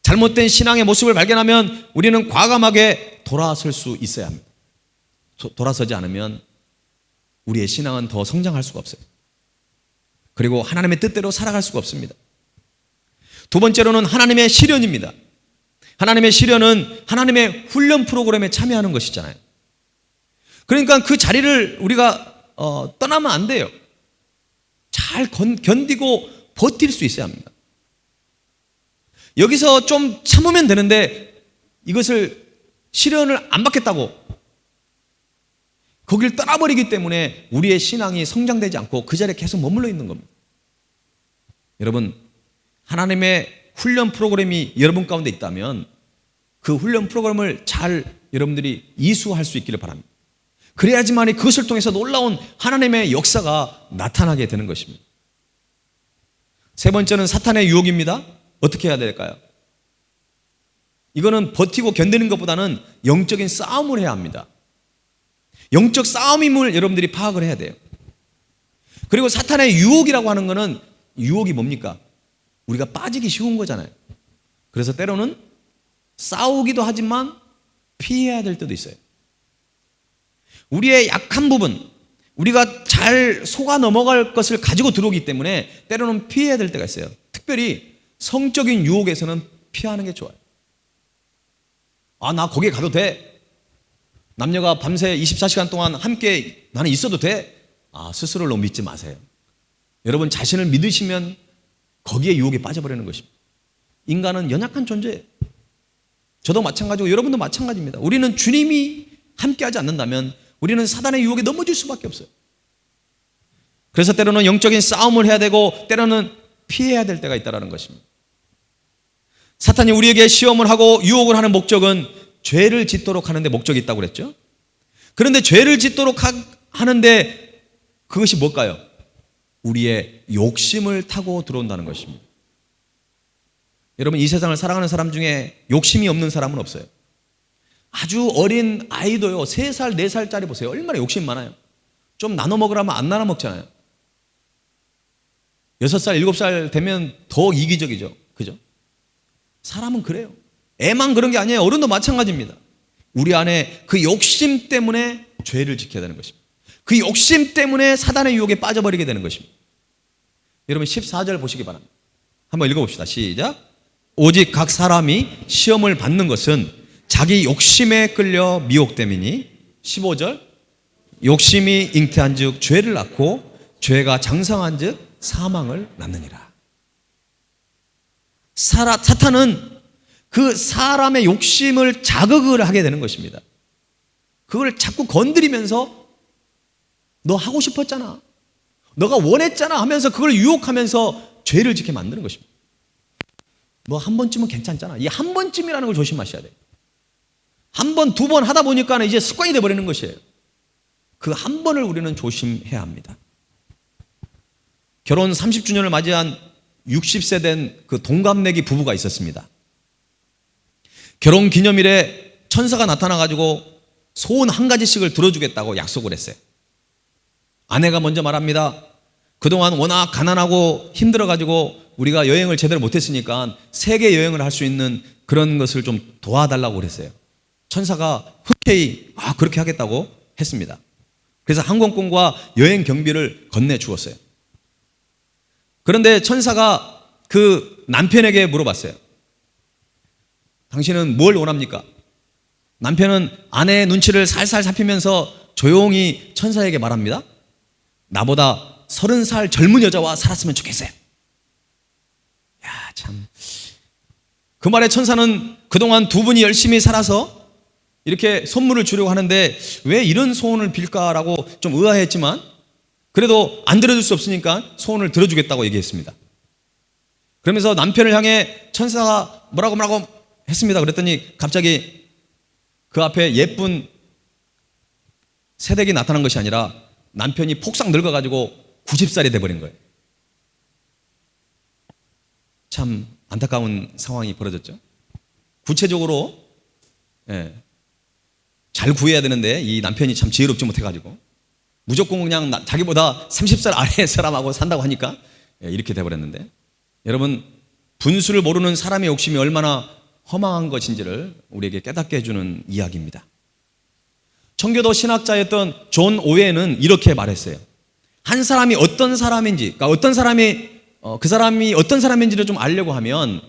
잘못된 신앙의 모습을 발견하면 우리는 과감하게 돌아설 수 있어야 합니다. 돌아서지 않으면 우리의 신앙은 더 성장할 수가 없어요. 그리고 하나님의 뜻대로 살아갈 수가 없습니다. 두 번째로는 하나님의 시련입니다. 하나님의 시련은 하나님의 훈련 프로그램에 참여하는 것이잖아요. 그러니까 그 자리를 우리가 떠나면 안 돼요. 잘 견디고 버틸 수 있어야 합니다. 여기서 좀 참으면 되는데 이것을 시련을 안 받겠다고 거기를 떠나버리기 때문에 우리의 신앙이 성장되지 않고 그 자리에 계속 머물러 있는 겁니다. 여러분, 하나님의 훈련 프로그램이 여러분 가운데 있다면 그 훈련 프로그램을 잘 여러분들이 이수할 수 있기를 바랍니다. 그래야지만이 그것을 통해서 놀라운 하나님의 역사가 나타나게 되는 것입니다. 세 번째는 사탄의 유혹입니다. 어떻게 해야 될까요? 이거는 버티고 견디는 것보다는 영적인 싸움을 해야 합니다. 영적 싸움임을 여러분들이 파악을 해야 돼요. 그리고 사탄의 유혹이라고 하는 것은, 유혹이 뭡니까? 우리가 빠지기 쉬운 거잖아요. 그래서 때로는 싸우기도 하지만 피해야 될 때도 있어요. 우리의 약한 부분, 우리가 잘 속아 넘어갈 것을 가지고 들어오기 때문에 때로는 피해야 될 때가 있어요. 특별히 성적인 유혹에서는 피하는 게 좋아요. 아, 나 거기에 가도 돼. 남녀가 밤새 24시간 동안 함께 나는 있어도 돼? 스스로를 너무 믿지 마세요. 여러분 자신을 믿으시면 거기에 유혹에 빠져버리는 것입니다. 인간은 연약한 존재예요. 저도 마찬가지고 여러분도 마찬가지입니다. 우리는 주님이 함께하지 않는다면 우리는 사단의 유혹에 넘어질 수밖에 없어요. 그래서 때로는 영적인 싸움을 해야 되고 때로는 피해야 될 때가 있다는 것입니다. 사탄이 우리에게 시험을 하고 유혹을 하는 목적은 죄를 짓도록 하는데 목적이 있다고 그랬죠. 그런데 죄를 짓도록 하는데 그것이 뭘까요? 우리의 욕심을 타고 들어온다는 것입니다. 여러분 이 세상을 살아가는 사람 중에 욕심이 없는 사람은 없어요. 아주 어린 아이도요 3살, 4살짜리 보세요. 얼마나 욕심 많아요. 좀 나눠 먹으라면 안 나눠 먹잖아요. 6살, 7살 되면 더 이기적이죠. 그죠? 사람은 그래요. 애만 그런 게 아니에요. 어른도 마찬가지입니다. 우리 안에 그 욕심 때문에 죄를 지켜야 되는 것입니다. 그 욕심 때문에 사단의 유혹에 빠져버리게 되는 것입니다. 여러분 14절 보시기 바랍니다. 한번 읽어봅시다. 시작. 오직 각 사람이 시험을 받는 것은 자기 욕심에 끌려 미혹됨이니 15절 욕심이 잉태한 즉 죄를 낳고 죄가 장성한 즉 사망을 낳느니라. 사탄은 그 사람의 욕심을 자극을 하게 되는 것입니다. 그걸 자꾸 건드리면서 너 하고 싶었잖아, 너가 원했잖아 하면서 그걸 유혹하면서 죄를 짓게 만드는 것입니다. 너 한 번쯤은 괜찮잖아. 이 한 번쯤이라는 걸 조심하셔야 돼요. 한 번, 2번 하다 보니까 이제 습관이 돼버리는 것이에요. 그 한 번을 우리는 조심해야 합니다. 결혼 30주년을 맞이한 60세 된 그 동갑내기 부부가 있었습니다. 결혼 기념일에 천사가 나타나가지고 소원 한 가지씩을 들어주겠다고 약속을 했어요. 아내가 먼저 말합니다. 그동안 워낙 가난하고 힘들어가지고 우리가 여행을 제대로 못했으니까 세계 여행을 할 수 있는 그런 것을 좀 도와달라고 그랬어요. 천사가 흔쾌히 그렇게 하겠다고 했습니다. 그래서 항공권과 여행 경비를 건네주었어요. 그런데 천사가 그 남편에게 물어봤어요. 당신은 뭘 원합니까? 남편은 아내의 눈치를 살살 살피면서 조용히 천사에게 말합니다. 나보다 30살 젊은 여자와 살았으면 좋겠어요. 야, 참. 그 말에 천사는 그동안 두 분이 열심히 살아서 이렇게 선물을 주려고 하는데 왜 이런 소원을 빌까라고 좀 의아했지만 그래도 안 들어줄 수 없으니까 소원을 들어주겠다고 얘기했습니다. 그러면서 남편을 향해 천사가 뭐라고 했습니다. 그랬더니 갑자기 그 앞에 예쁜 새댁이 나타난 것이 아니라 남편이 폭삭 늙어가지고 90살이 돼버린 거예요. 참 안타까운 상황이 벌어졌죠. 구체적으로 잘 구해야 되는데 이 남편이 참 지혜롭지 못해가지고 무조건 그냥 자기보다 30살 아래의 사람하고 산다고 하니까 이렇게 돼버렸는데, 여러분 분수를 모르는 사람의 욕심이 얼마나 허망한 것인지를 우리에게 깨닫게 해주는 이야기입니다. 청교도 신학자였던 존 오웬은 이렇게 말했어요. 한 사람이 어떤 사람인지, 그러니까 그 사람이 어떤 사람인지를 좀 알려고 하면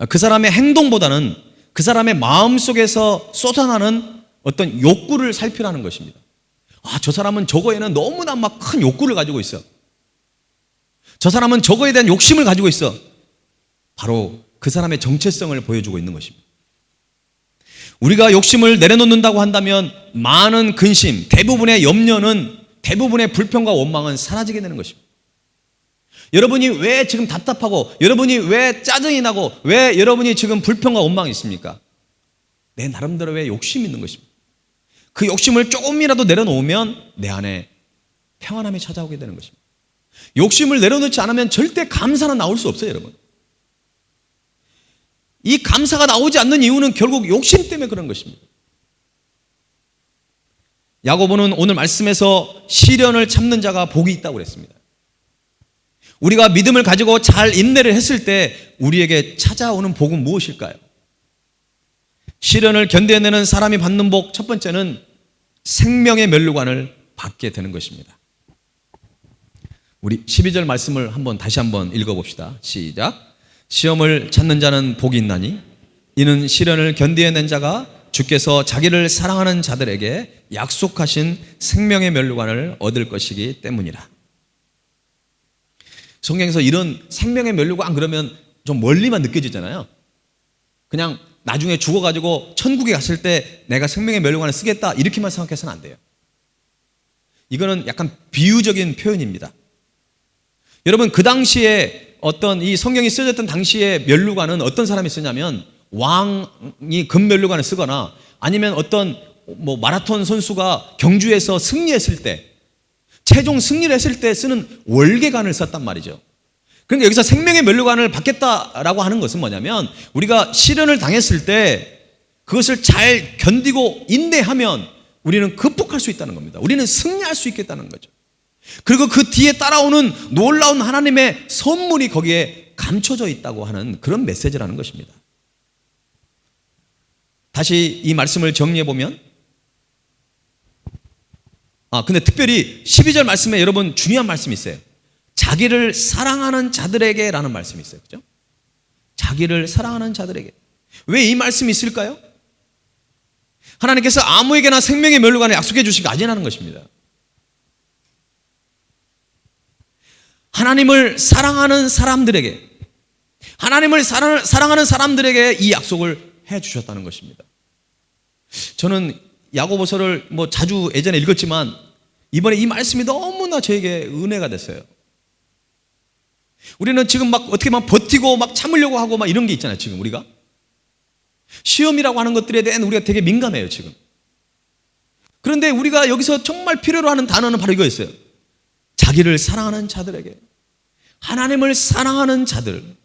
그 사람의 행동보다는 그 사람의 마음속에서 쏟아나는 어떤 욕구를 살피라는 것입니다. 저 사람은 저거에는 너무나 막 큰 욕구를 가지고 있어. 저 사람은 저거에 대한 욕심을 가지고 있어. 바로 그 사람의 정체성을 보여주고 있는 것입니다. 우리가 욕심을 내려놓는다고 한다면 많은 근심, 대부분의 염려는, 대부분의 불평과 원망은 사라지게 되는 것입니다. 여러분이 왜 지금 답답하고, 여러분이 왜 짜증이 나고, 왜 여러분이 지금 불평과 원망이 있습니까? 내 나름대로의 욕심이 있는 것입니다. 그 욕심을 조금이라도 내려놓으면 내 안에 평안함이 찾아오게 되는 것입니다. 욕심을 내려놓지 않으면 절대 감사는 나올 수 없어요, 여러분. 이 감사가 나오지 않는 이유는 결국 욕심 때문에 그런 것입니다. 야고보는 오늘 말씀에서 시련을 참는 자가 복이 있다고 그랬습니다. 우리가 믿음을 가지고 잘 인내를 했을 때 우리에게 찾아오는 복은 무엇일까요? 시련을 견뎌내는 사람이 받는 복, 첫 번째는 생명의 면류관을 받게 되는 것입니다. 우리 12절 말씀을 다시 한번 읽어봅시다. 시작. 시험을 찾는 자는 복이 있나니 이는 시련을 견뎌낸 자가 주께서 자기를 사랑하는 자들에게 약속하신 생명의 면류관을 얻을 것이기 때문이라. 성경에서 이런 생명의 면류관 그러면 좀 멀리만 느껴지잖아요. 그냥 나중에 죽어가지고 천국에 갔을 때 내가 생명의 면류관을 쓰겠다 이렇게만 생각해서는 안 돼요. 이거는 약간 비유적인 표현입니다. 여러분, 그 당시에 어떤 이 성경이 쓰여졌던 당시에 면류관은 어떤 사람이 쓰냐면 왕이 금면류관을 쓰거나 아니면 어떤 마라톤 선수가 경주에서 승리했을 때, 최종 승리를 했을 때 쓰는 월계관을 썼단 말이죠. 그러니까 여기서 생명의 면류관을 받겠다라고 하는 것은 뭐냐면 우리가 시련을 당했을 때 그것을 잘 견디고 인내하면 우리는 극복할 수 있다는 겁니다. 우리는 승리할 수 있겠다는 거죠. 그리고 그 뒤에 따라오는 놀라운 하나님의 선물이 거기에 감춰져 있다고 하는 그런 메시지라는 것입니다. 다시 이 말씀을 정리해 보면, 근데 특별히 12절 말씀에 여러분 중요한 말씀이 있어요. 자기를 사랑하는 자들에게 라는 말씀이 있어요. 그죠? 자기를 사랑하는 자들에게. 왜 이 말씀이 있을까요? 하나님께서 아무에게나 생명의 면류관을 약속해 주신 게 아니라는 것입니다. 하나님을 사랑하는 사람들에게, 하나님을 사랑하는 사람들에게 이 약속을 해 주셨다는 것입니다. 저는 야고보서를 자주 예전에 읽었지만 이번에 이 말씀이 너무나 저에게 은혜가 됐어요. 우리는 지금 막 어떻게 막 버티고 막 참으려고 하고 막 이런 게 있잖아요. 지금 우리가 시험이라고 하는 것들에 대한 우리가 되게 민감해요 지금. 그런데 우리가 여기서 정말 필요로 하는 단어는 바로 이거였어요. 자기를 사랑하는 자들에게, 하나님을 사랑하는 자들.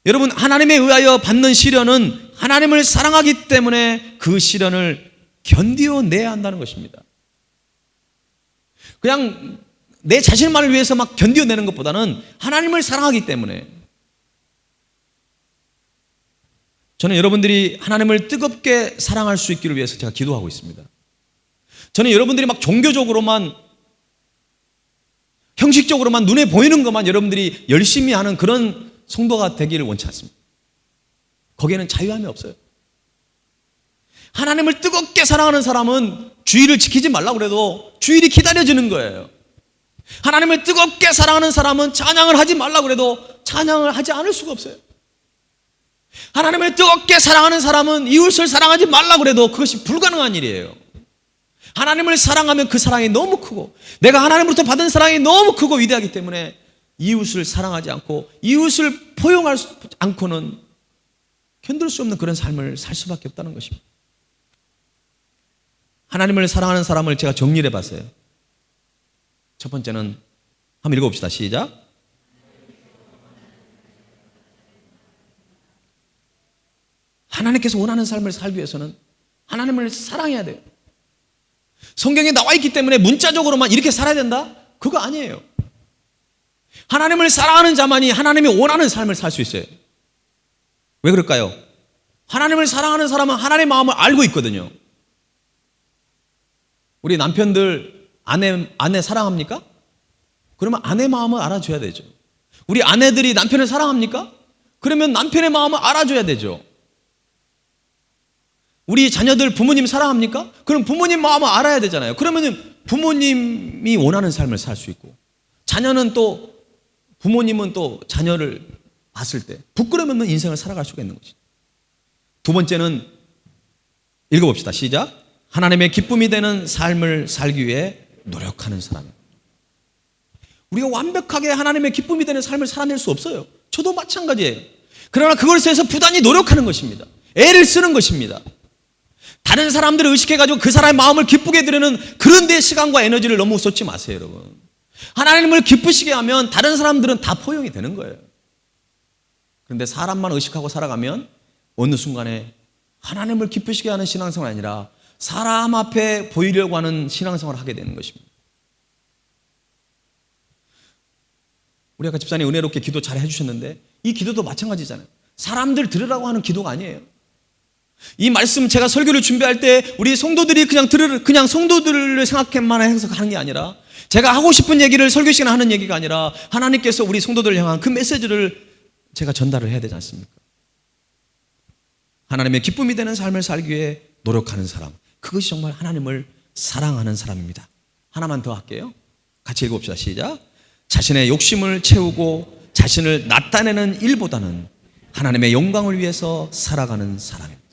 여러분, 하나님에 의하여 받는 시련은 하나님을 사랑하기 때문에 그 시련을 견디어내야 한다는 것입니다. 그냥 내 자신만을 위해서 막 견디어내는 것보다는 하나님을 사랑하기 때문에. 저는 여러분들이 하나님을 뜨겁게 사랑할 수 있기를 위해서 제가 기도하고 있습니다. 저는 여러분들이 막 종교적으로만, 형식적으로만, 눈에 보이는 것만 여러분들이 열심히 하는 그런 성도가 되기를 원치 않습니다. 거기에는 자유함이 없어요. 하나님을 뜨겁게 사랑하는 사람은 주일을 지키지 말라고 그래도 주일이 기다려지는 거예요. 하나님을 뜨겁게 사랑하는 사람은 찬양을 하지 말라고 그래도 찬양을 하지 않을 수가 없어요. 하나님을 뜨겁게 사랑하는 사람은 이웃을 사랑하지 말라고 그래도 그것이 불가능한 일이에요. 하나님을 사랑하면 그 사랑이 너무 크고 내가 하나님으로부터 받은 사랑이 너무 크고 위대하기 때문에 이웃을 사랑하지 않고 이웃을 포용하지 않고는 견딜 수 없는 그런 삶을 살 수밖에 없다는 것입니다. 하나님을 사랑하는 사람을 제가 정리를 해봤어요. 첫 번째는 한번 읽어봅시다. 시작. 하나님께서 원하는 삶을 살기 위해서는 하나님을 사랑해야 돼요. 성경에 나와 있기 때문에 문자적으로만 이렇게 살아야 된다? 그거 아니에요. 하나님을 사랑하는 자만이 하나님이 원하는 삶을 살 수 있어요. 왜 그럴까요? 하나님을 사랑하는 사람은 하나님의 마음을 알고 있거든요. 우리 남편들 아내 사랑합니까? 그러면 아내 마음을 알아줘야 되죠. 우리 아내들이 남편을 사랑합니까? 그러면 남편의 마음을 알아줘야 되죠. 우리 자녀들 부모님 사랑합니까? 그럼 부모님 마음을 알아야 되잖아요. 그러면 부모님이 원하는 삶을 살 수 있고, 자녀는 또 부모님은 또 자녀를 봤을 때 부끄럼 없는 인생을 살아갈 수가 있는 거죠. 두 번째는 읽어봅시다. 시작. 하나님의 기쁨이 되는 삶을 살기 위해 노력하는 사람입니다. 우리가 완벽하게 하나님의 기쁨이 되는 삶을 살아낼 수 없어요. 저도 마찬가지예요. 그러나 그걸 위해서 부단히 노력하는 것입니다. 애를 쓰는 것입니다. 다른 사람들을 의식해가지고 그 사람의 마음을 기쁘게 해드리는 그런 데 시간과 에너지를 너무 쏟지 마세요, 여러분. 하나님을 기쁘시게 하면 다른 사람들은 다 포용이 되는 거예요. 그런데 사람만 의식하고 살아가면 어느 순간에 하나님을 기쁘시게 하는 신앙생활이 아니라 사람 앞에 보이려고 하는 신앙생활을 하게 되는 것입니다. 우리 아까 집사님 은혜롭게 기도 잘 해주셨는데 이 기도도 마찬가지잖아요. 사람들 들으라고 하는 기도가 아니에요. 이 말씀 제가 설교를 준비할 때 우리 성도들이 그냥 성도들을 생각만 해서 하는 게 아니라 제가 하고 싶은 얘기를 설교 시간에 하는 얘기가 아니라 하나님께서 우리 성도들을 향한 그 메시지를 제가 전달을 해야 되지 않습니까? 하나님의 기쁨이 되는 삶을 살기 위해 노력하는 사람, 그것이 정말 하나님을 사랑하는 사람입니다. 하나만 더 할게요. 같이 읽어봅시다. 시작. 자신의 욕심을 채우고 자신을 나타내는 일보다는 하나님의 영광을 위해서 살아가는 사람입니다.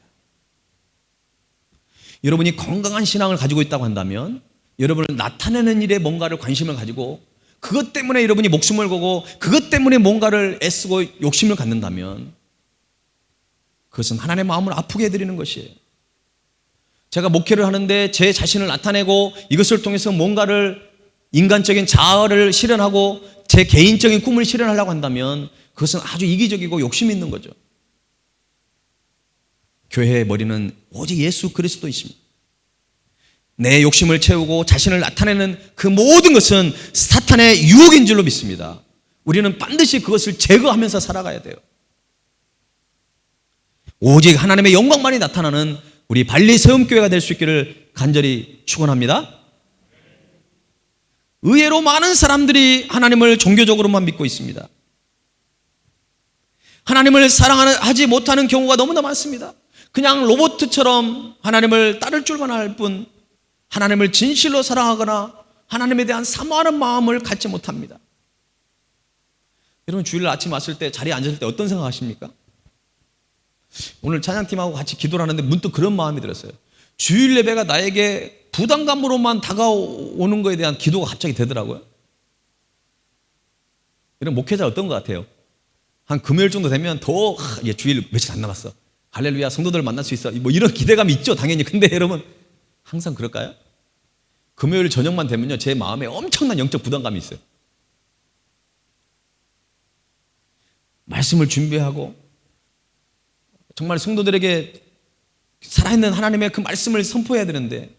여러분이 건강한 신앙을 가지고 있다고 한다면 여러분을 나타내는 일에 뭔가를 관심을 가지고 그것 때문에 여러분이 목숨을 걸고 그것 때문에 뭔가를 애쓰고 욕심을 갖는다면 그것은 하나님의 마음을 아프게 해드리는 것이에요. 제가 목회를 하는데 제 자신을 나타내고 이것을 통해서 뭔가를 인간적인 자아를 실현하고 제 개인적인 꿈을 실현하려고 한다면 그것은 아주 이기적이고 욕심 있는 거죠. 교회의 머리는 오직 예수 그리스도이십니다. 내 욕심을 채우고 자신을 나타내는 그 모든 것은 사탄의 유혹인 줄로 믿습니다. 우리는 반드시 그것을 제거하면서 살아가야 돼요. 오직 하나님의 영광만이 나타나는 우리 발리세움교회가 될 수 있기를 간절히 축원합니다. 의외로 많은 사람들이 하나님을 종교적으로만 믿고 있습니다. 하나님을 사랑하지 못하는 경우가 너무나 많습니다. 그냥 로봇처럼 하나님을 따를 줄만 알 뿐 하나님을 진실로 사랑하거나 하나님에 대한 사모하는 마음을 갖지 못합니다. 여러분 주일 아침 왔을 때 자리에 앉았을 때 어떤 생각하십니까? 오늘 찬양팀하고 같이 기도를 하는데 문득 그런 마음이 들었어요. 주일 예배가 나에게 부담감으로만 다가오는 것에 대한 기도가 갑자기 되더라고요. 이런 목회자 어떤 것 같아요? 한 금요일 정도 되면 더 주일 며칠 안 남았어. 할렐루야 성도들 만날 수 있어. 뭐 이런 기대감이 있죠 당연히. 근데 여러분 항상 그럴까요? 금요일 저녁만 되면요 제 마음에 엄청난 영적 부담감이 있어요. 말씀을 준비하고 정말 성도들에게 살아있는 하나님의 그 말씀을 선포해야 되는데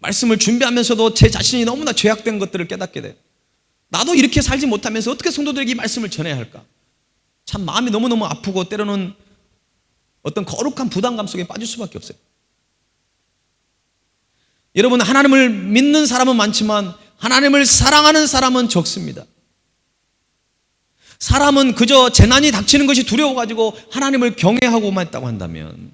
말씀을 준비하면서도 제 자신이 너무나 죄악된 것들을 깨닫게 돼요. 나도 이렇게 살지 못하면서 어떻게 성도들에게 이 말씀을 전해야 할까? 참 마음이 너무너무 아프고 때로는 어떤 거룩한 부담감 속에 빠질 수밖에 없어요. 여러분 하나님을 믿는 사람은 많지만 하나님을 사랑하는 사람은 적습니다. 사람은 그저 재난이 닥치는 것이 두려워가지고 하나님을 경외하고만 있다고 한다면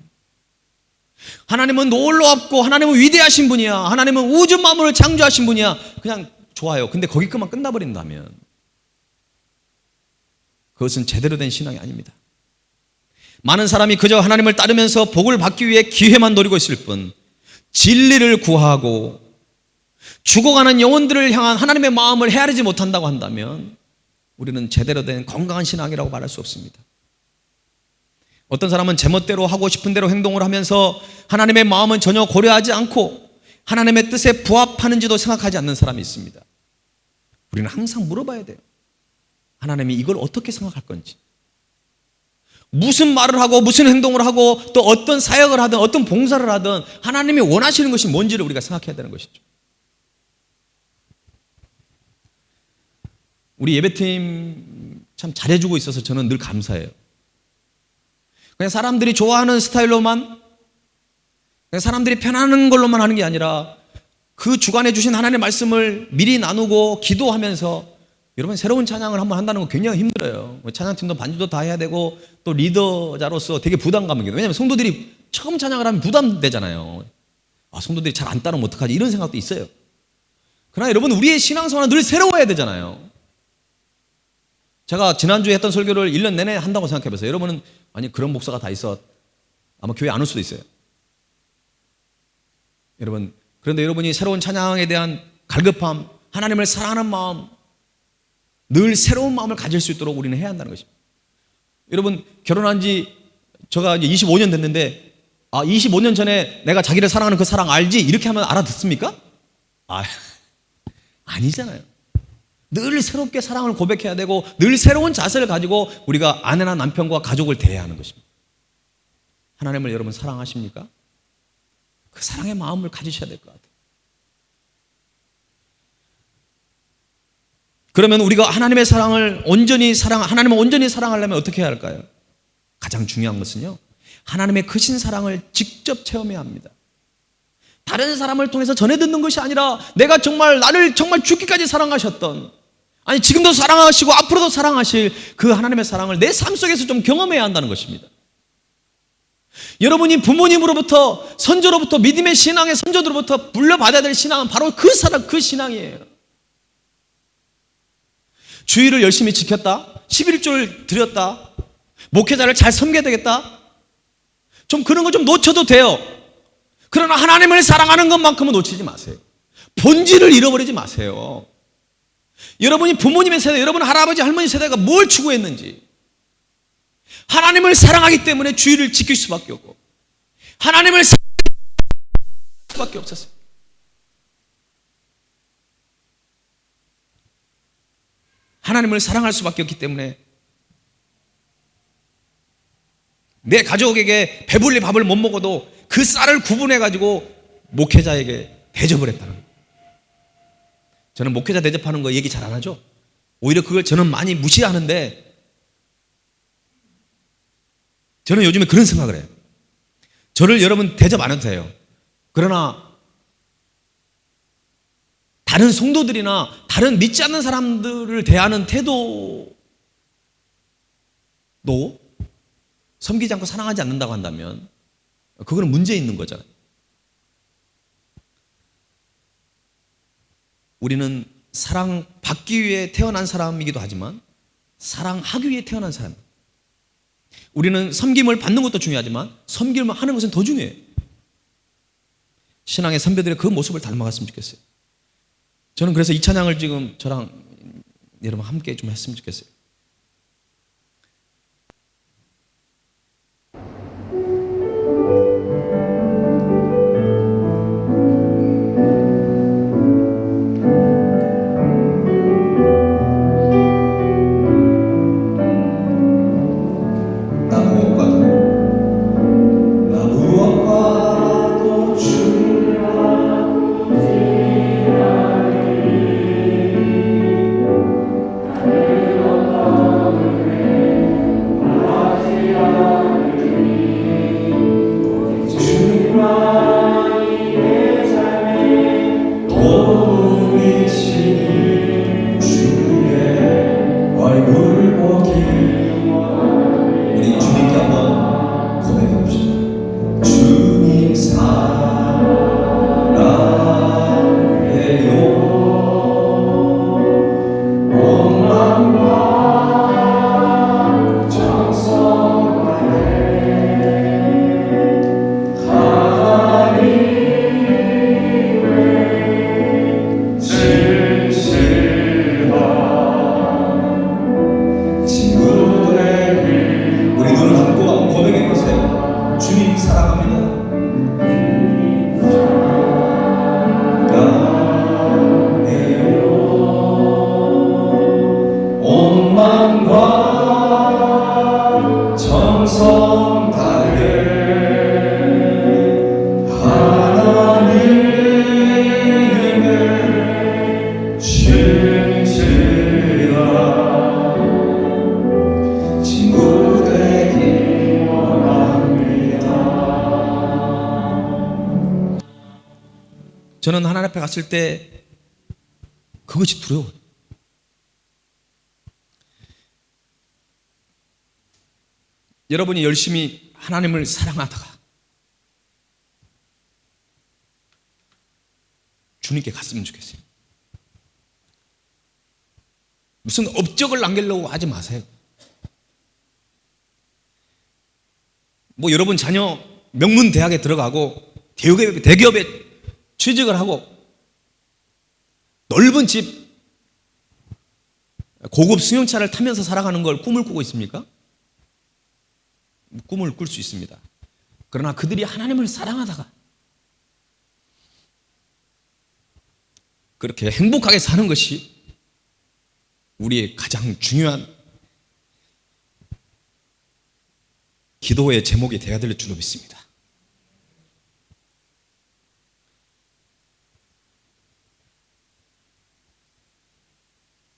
하나님은 놀랍고 하나님은 위대하신 분이야, 하나님은 우주 만물을 창조하신 분이야, 그냥 좋아요. 근데 거기 그만 끝나버린다면 그것은 제대로 된 신앙이 아닙니다. 많은 사람이 그저 하나님을 따르면서 복을 받기 위해 기회만 노리고 있을 뿐 진리를 구하고 죽어가는 영혼들을 향한 하나님의 마음을 헤아리지 못한다고 한다면 우리는 제대로 된 건강한 신앙이라고 말할 수 없습니다. 어떤 사람은 제멋대로 하고 싶은 대로 행동을 하면서 하나님의 마음은 전혀 고려하지 않고 하나님의 뜻에 부합하는지도 생각하지 않는 사람이 있습니다. 우리는 항상 물어봐야 돼요. 하나님이 이걸 어떻게 생각할 건지, 무슨 말을 하고 무슨 행동을 하고 또 어떤 사역을 하든 어떤 봉사를 하든 하나님이 원하시는 것이 뭔지를 우리가 생각해야 되는 것이죠. 우리 예배팀 참 잘해주고 있어서 저는 늘 감사해요. 그냥 사람들이 좋아하는 스타일로만, 그냥 사람들이 편안한 걸로만 하는 게 아니라 그 주간에 주신 하나님의 말씀을 미리 나누고 기도하면서 여러분 새로운 찬양을 한번 한다는 거 굉장히 힘들어요. 찬양팀도 반주도 다 해야 되고 또 리더자로서 되게 부담감이 있어요. 왜냐하면 성도들이 처음 찬양을 하면 부담되잖아요. 성도들이 잘 안 따르면 어떡하지 이런 생각도 있어요. 그러나 여러분 우리의 신앙생활은 늘 새로워야 되잖아요. 제가 지난주에 했던 설교를 1년 내내 한다고 생각해 보세요. 여러분은 아니 그런 목사가 다 있어 아마 교회 안 올 수도 있어요. 여러분 그런데 여러분이 새로운 찬양에 대한 갈급함, 하나님을 사랑하는 마음, 늘 새로운 마음을 가질 수 있도록 우리는 해야 한다는 것입니다. 여러분 결혼한 지 제가 이제 25년 됐는데 25년 전에 내가 자기를 사랑하는 그 사랑 알지? 이렇게 하면 알아듣습니까? 아니잖아요. 늘 새롭게 사랑을 고백해야 되고 늘 새로운 자세를 가지고 우리가 아내나 남편과 가족을 대해야 하는 것입니다. 하나님을 여러분 사랑하십니까? 그 사랑의 마음을 가지셔야 될 것 같아요. 그러면 우리가 하나님의 사랑을 하나님을 온전히 사랑하려면 어떻게 해야 할까요? 가장 중요한 것은요, 하나님의 크신 사랑을 직접 체험해야 합니다. 다른 사람을 통해서 전해 듣는 것이 아니라 내가 정말 나를 정말 죽기까지 사랑하셨던, 아니 지금도 사랑하시고 앞으로도 사랑하실 그 하나님의 사랑을 내 삶 속에서 좀 경험해야 한다는 것입니다. 여러분이 부모님으로부터, 선조로부터, 믿음의 신앙의 선조들로부터 물려받아야 될 신앙은 바로 그 사람, 그 신앙이에요. 주의를 열심히 지켰다, 11조를 드렸다, 목회자를 잘 섬겨야 되겠다, 좀 그런 거 좀 놓쳐도 돼요. 그러나 하나님을 사랑하는 것만큼은 놓치지 마세요. 본질을 잃어버리지 마세요. 여러분이 부모님의 세대, 여러분 할아버지 할머니 세대가 뭘 추구했는지, 하나님을 사랑하기 때문에 주의를 지킬 수밖에 없고, 하나님을 사랑할 수밖에 없었어요. 하나님을 사랑할 수밖에 없기 때문에 내 가족에게 배불리 밥을 못 먹어도 그 쌀을 구분해가지고 목회자에게 대접을 했다는 거예요. 저는 목회자 대접하는 거 얘기 잘 안 하죠. 오히려 그걸 저는 많이 무시하는데, 저는 요즘에 그런 생각을 해요. 저를 여러분 대접 안 해도 돼요. 그러나 다른 성도들이나 다른 믿지 않는 사람들을 대하는 태도도 섬기지 않고 사랑하지 않는다고 한다면 그거는 문제 있는 거잖아요. 우리는 사랑받기 위해 태어난 사람이기도 하지만 사랑하기 위해 태어난 사람. 우리는 섬김을 받는 것도 중요하지만 섬김을 하는 것은 더 중요해요. 신앙의 선배들의 그 모습을 닮아갔으면 좋겠어요. 저는 그래서 이 찬양을 지금 저랑 여러분 함께 좀 했으면 좋겠어요. 저는 하나님 앞에 갔을 때 그것이 두려워요. 여러분이 열심히 하나님을 사랑하다가 주님께 갔으면 좋겠어요. 무슨 업적을 남기려고 하지 마세요. 뭐 여러분 자녀 명문 대학에 들어가고 대기업에 취직을 하고 넓은 집 고급 승용차를 타면서 살아가는 걸 꿈을 꾸고 있습니까? 꿈을 꿀 수 있습니다. 그러나 그들이 하나님을 사랑하다가 그렇게 행복하게 사는 것이 우리의 가장 중요한 기도의 제목이 되어야 될 줄로 믿습니다.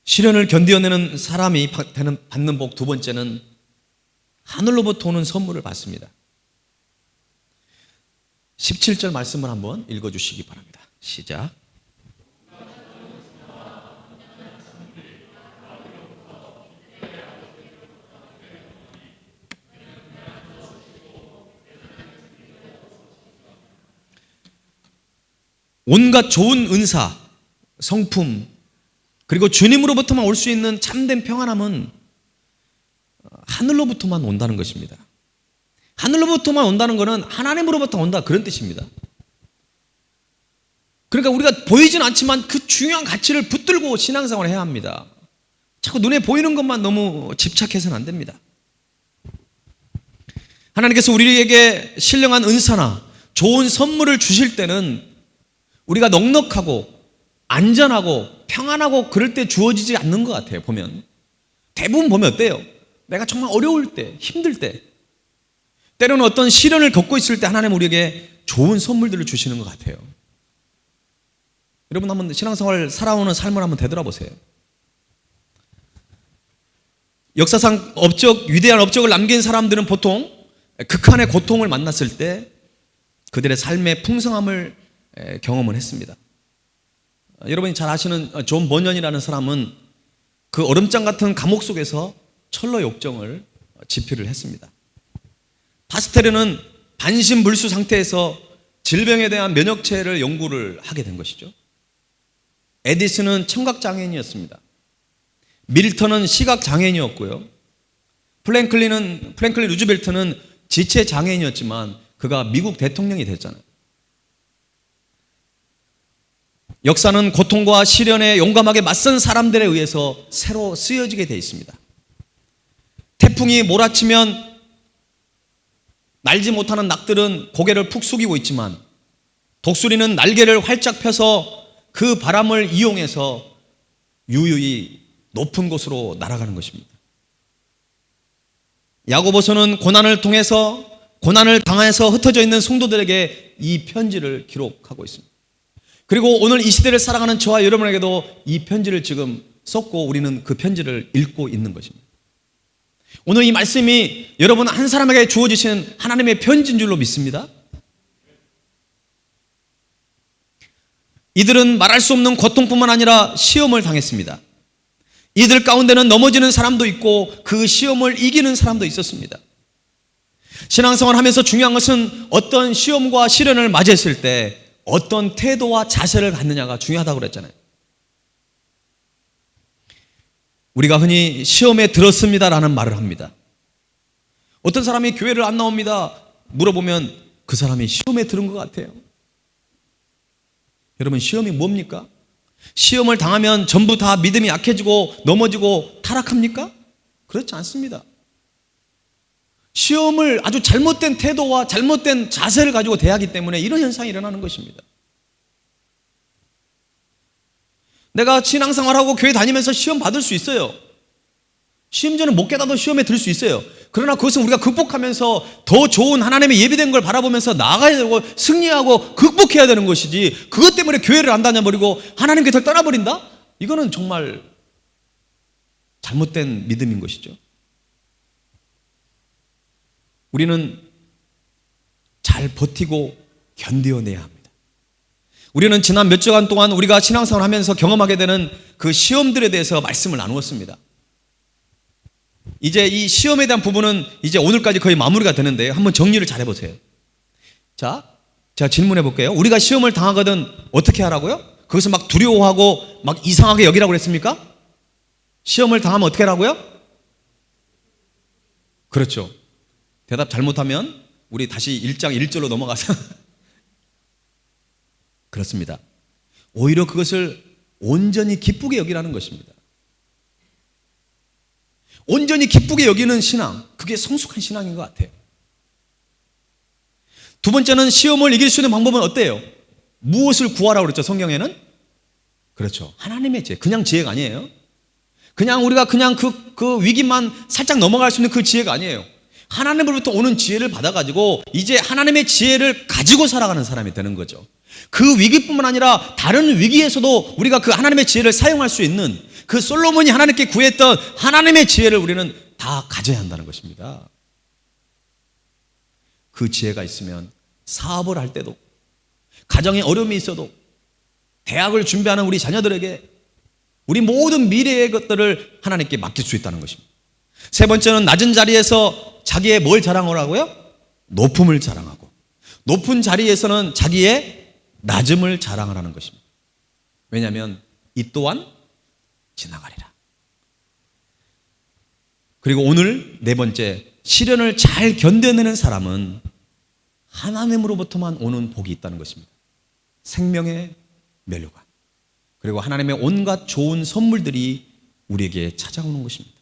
시련을 견디어내는 사람이 받는 복 두 번째는 하늘로부터 오는 선물을 받습니다. 17절 말씀을 한번 읽어주시기 바랍니다. 시작. 온갖 좋은 은사, 성품, 그리고 주님으로부터만 올 수 있는 참된 평안함은 하늘로부터만 온다는 것입니다. 하늘로부터만 온다는 것은 하나님으로부터 온다, 그런 뜻입니다. 그러니까 우리가 보이진 않지만 그 중요한 가치를 붙들고 신앙생활을 해야 합니다. 자꾸 눈에 보이는 것만 너무 집착해서는 안 됩니다. 하나님께서 우리에게 신령한 은사나 좋은 선물을 주실 때는 우리가 넉넉하고 안전하고 평안하고 그럴 때 주어지지 않는 것 같아요. 보면 대부분 보면 어때요? 내가 정말 어려울 때, 힘들 때, 때로는 어떤 시련을 겪고 있을 때 하나님 우리에게 좋은 선물들을 주시는 것 같아요. 여러분 한번 신앙생활 살아오는 삶을 한번 되돌아보세요. 역사상 위대한 업적을 남긴 사람들은 보통 극한의 고통을 만났을 때 그들의 삶의 풍성함을 경험을 했습니다. 여러분이 잘 아시는 존 버년이라는 사람은 그 얼음장 같은 감옥 속에서 철로 욕정을 집필을 했습니다. 파스텔은 반신불수 상태에서 질병에 대한 면역체를 연구를 하게 된 것이죠. 에디슨은 청각장애인이었습니다. 밀턴은 시각장애인이었고요. 프랭클린 루즈벨트는 지체장애인이었지만 그가 미국 대통령이 됐잖아요. 역사는 고통과 시련에 용감하게 맞선 사람들에 의해서 새로 쓰여지게 되어 있습니다. 태풍이 몰아치면 날지 못하는 낙들은 고개를 푹 숙이고 있지만 독수리는 날개를 활짝 펴서 그 바람을 이용해서 유유히 높은 곳으로 날아가는 것입니다. 야고보서는 고난을 당해서 흩어져 있는 성도들에게 이 편지를 기록하고 있습니다. 그리고 오늘 이 시대를 살아가는 저와 여러분에게도 이 편지를 지금 썼고 우리는 그 편지를 읽고 있는 것입니다. 오늘 이 말씀이 여러분 한 사람에게 주어지신 하나님의 편지인 줄로 믿습니다. 이들은 말할 수 없는 고통뿐만 아니라 시험을 당했습니다. 이들 가운데는 넘어지는 사람도 있고 그 시험을 이기는 사람도 있었습니다. 신앙생활 하면서 중요한 것은 어떤 시험과 시련을 맞이했을 때 어떤 태도와 자세를 갖느냐가 중요하다고 그랬잖아요. 우리가 흔히 시험에 들었습니다라는 말을 합니다. 어떤 사람이 교회를 안 나옵니다 물어보면 그 사람이 시험에 들은 것 같아요. 여러분 시험이 뭡니까? 시험을 당하면 전부 다 믿음이 약해지고 넘어지고 타락합니까? 그렇지 않습니다. 시험을 아주 잘못된 태도와 잘못된 자세를 가지고 대하기 때문에 이런 현상이 일어나는 것입니다. 내가 신앙생활하고 교회 다니면서 시험 받을 수 있어요. 심지어는 못 깨닫아도 시험에 들 수 있어요. 그러나 그것은 우리가 극복하면서 더 좋은 하나님의 예비된 걸 바라보면서 나아가야 되고 승리하고 극복해야 되는 것이지, 그것 때문에 교회를 안 다녀버리고 하나님 곁을 떠나버린다? 이거는 정말 잘못된 믿음인 것이죠. 우리는 잘 버티고 견뎌내야 합니다. 우리는 지난 몇 주간 동안 우리가 신앙생활을 하면서 경험하게 되는 그 시험들에 대해서 말씀을 나누었습니다. 이제 이 시험에 대한 부분은 이제 오늘까지 거의 마무리가 되는데 한번 정리를 잘 해보세요. 자, 제가 질문해 볼게요. 우리가 시험을 당하거든 어떻게 하라고요? 그것을 막 두려워하고 막 이상하게 여기라고 그랬습니까? 시험을 당하면 어떻게 하라고요? 그렇죠. 대답 잘못하면 우리 다시 1장 1절로 넘어가서 그렇습니다. 오히려 그것을 온전히 기쁘게 여기라는 것입니다. 온전히 기쁘게 여기는 신앙, 그게 성숙한 신앙인 것 같아요. 두 번째는 시험을 이길 수 있는 방법은 어때요? 무엇을 구하라고 그랬죠, 성경에는? 그렇죠. 하나님의 지혜. 그냥 지혜가 아니에요. 그냥 우리가 그냥 그 위기만 살짝 넘어갈 수 있는 그 지혜가 아니에요. 하나님으로부터 오는 지혜를 받아가지고 이제 하나님의 지혜를 가지고 살아가는 사람이 되는 거죠. 그 위기뿐만 아니라 다른 위기에서도 우리가 그 하나님의 지혜를 사용할 수 있는, 그 솔로몬이 하나님께 구했던 하나님의 지혜를 우리는 다 가져야 한다는 것입니다. 그 지혜가 있으면 사업을 할 때도, 가정에 어려움이 있어도, 대학을 준비하는 우리 자녀들에게 우리 모든 미래의 것들을 하나님께 맡길 수 있다는 것입니다. 세 번째는 낮은 자리에서 자기의 뭘 자랑하라고요? 높음을 자랑하고, 높은 자리에서는 자기의 낮음을 자랑하라는 것입니다. 왜냐하면 이 또한 지나가리라. 그리고 오늘 네 번째, 시련을 잘 견뎌내는 사람은 하나님으로부터만 오는 복이 있다는 것입니다. 생명의 면류관, 그리고 하나님의 온갖 좋은 선물들이 우리에게 찾아오는 것입니다.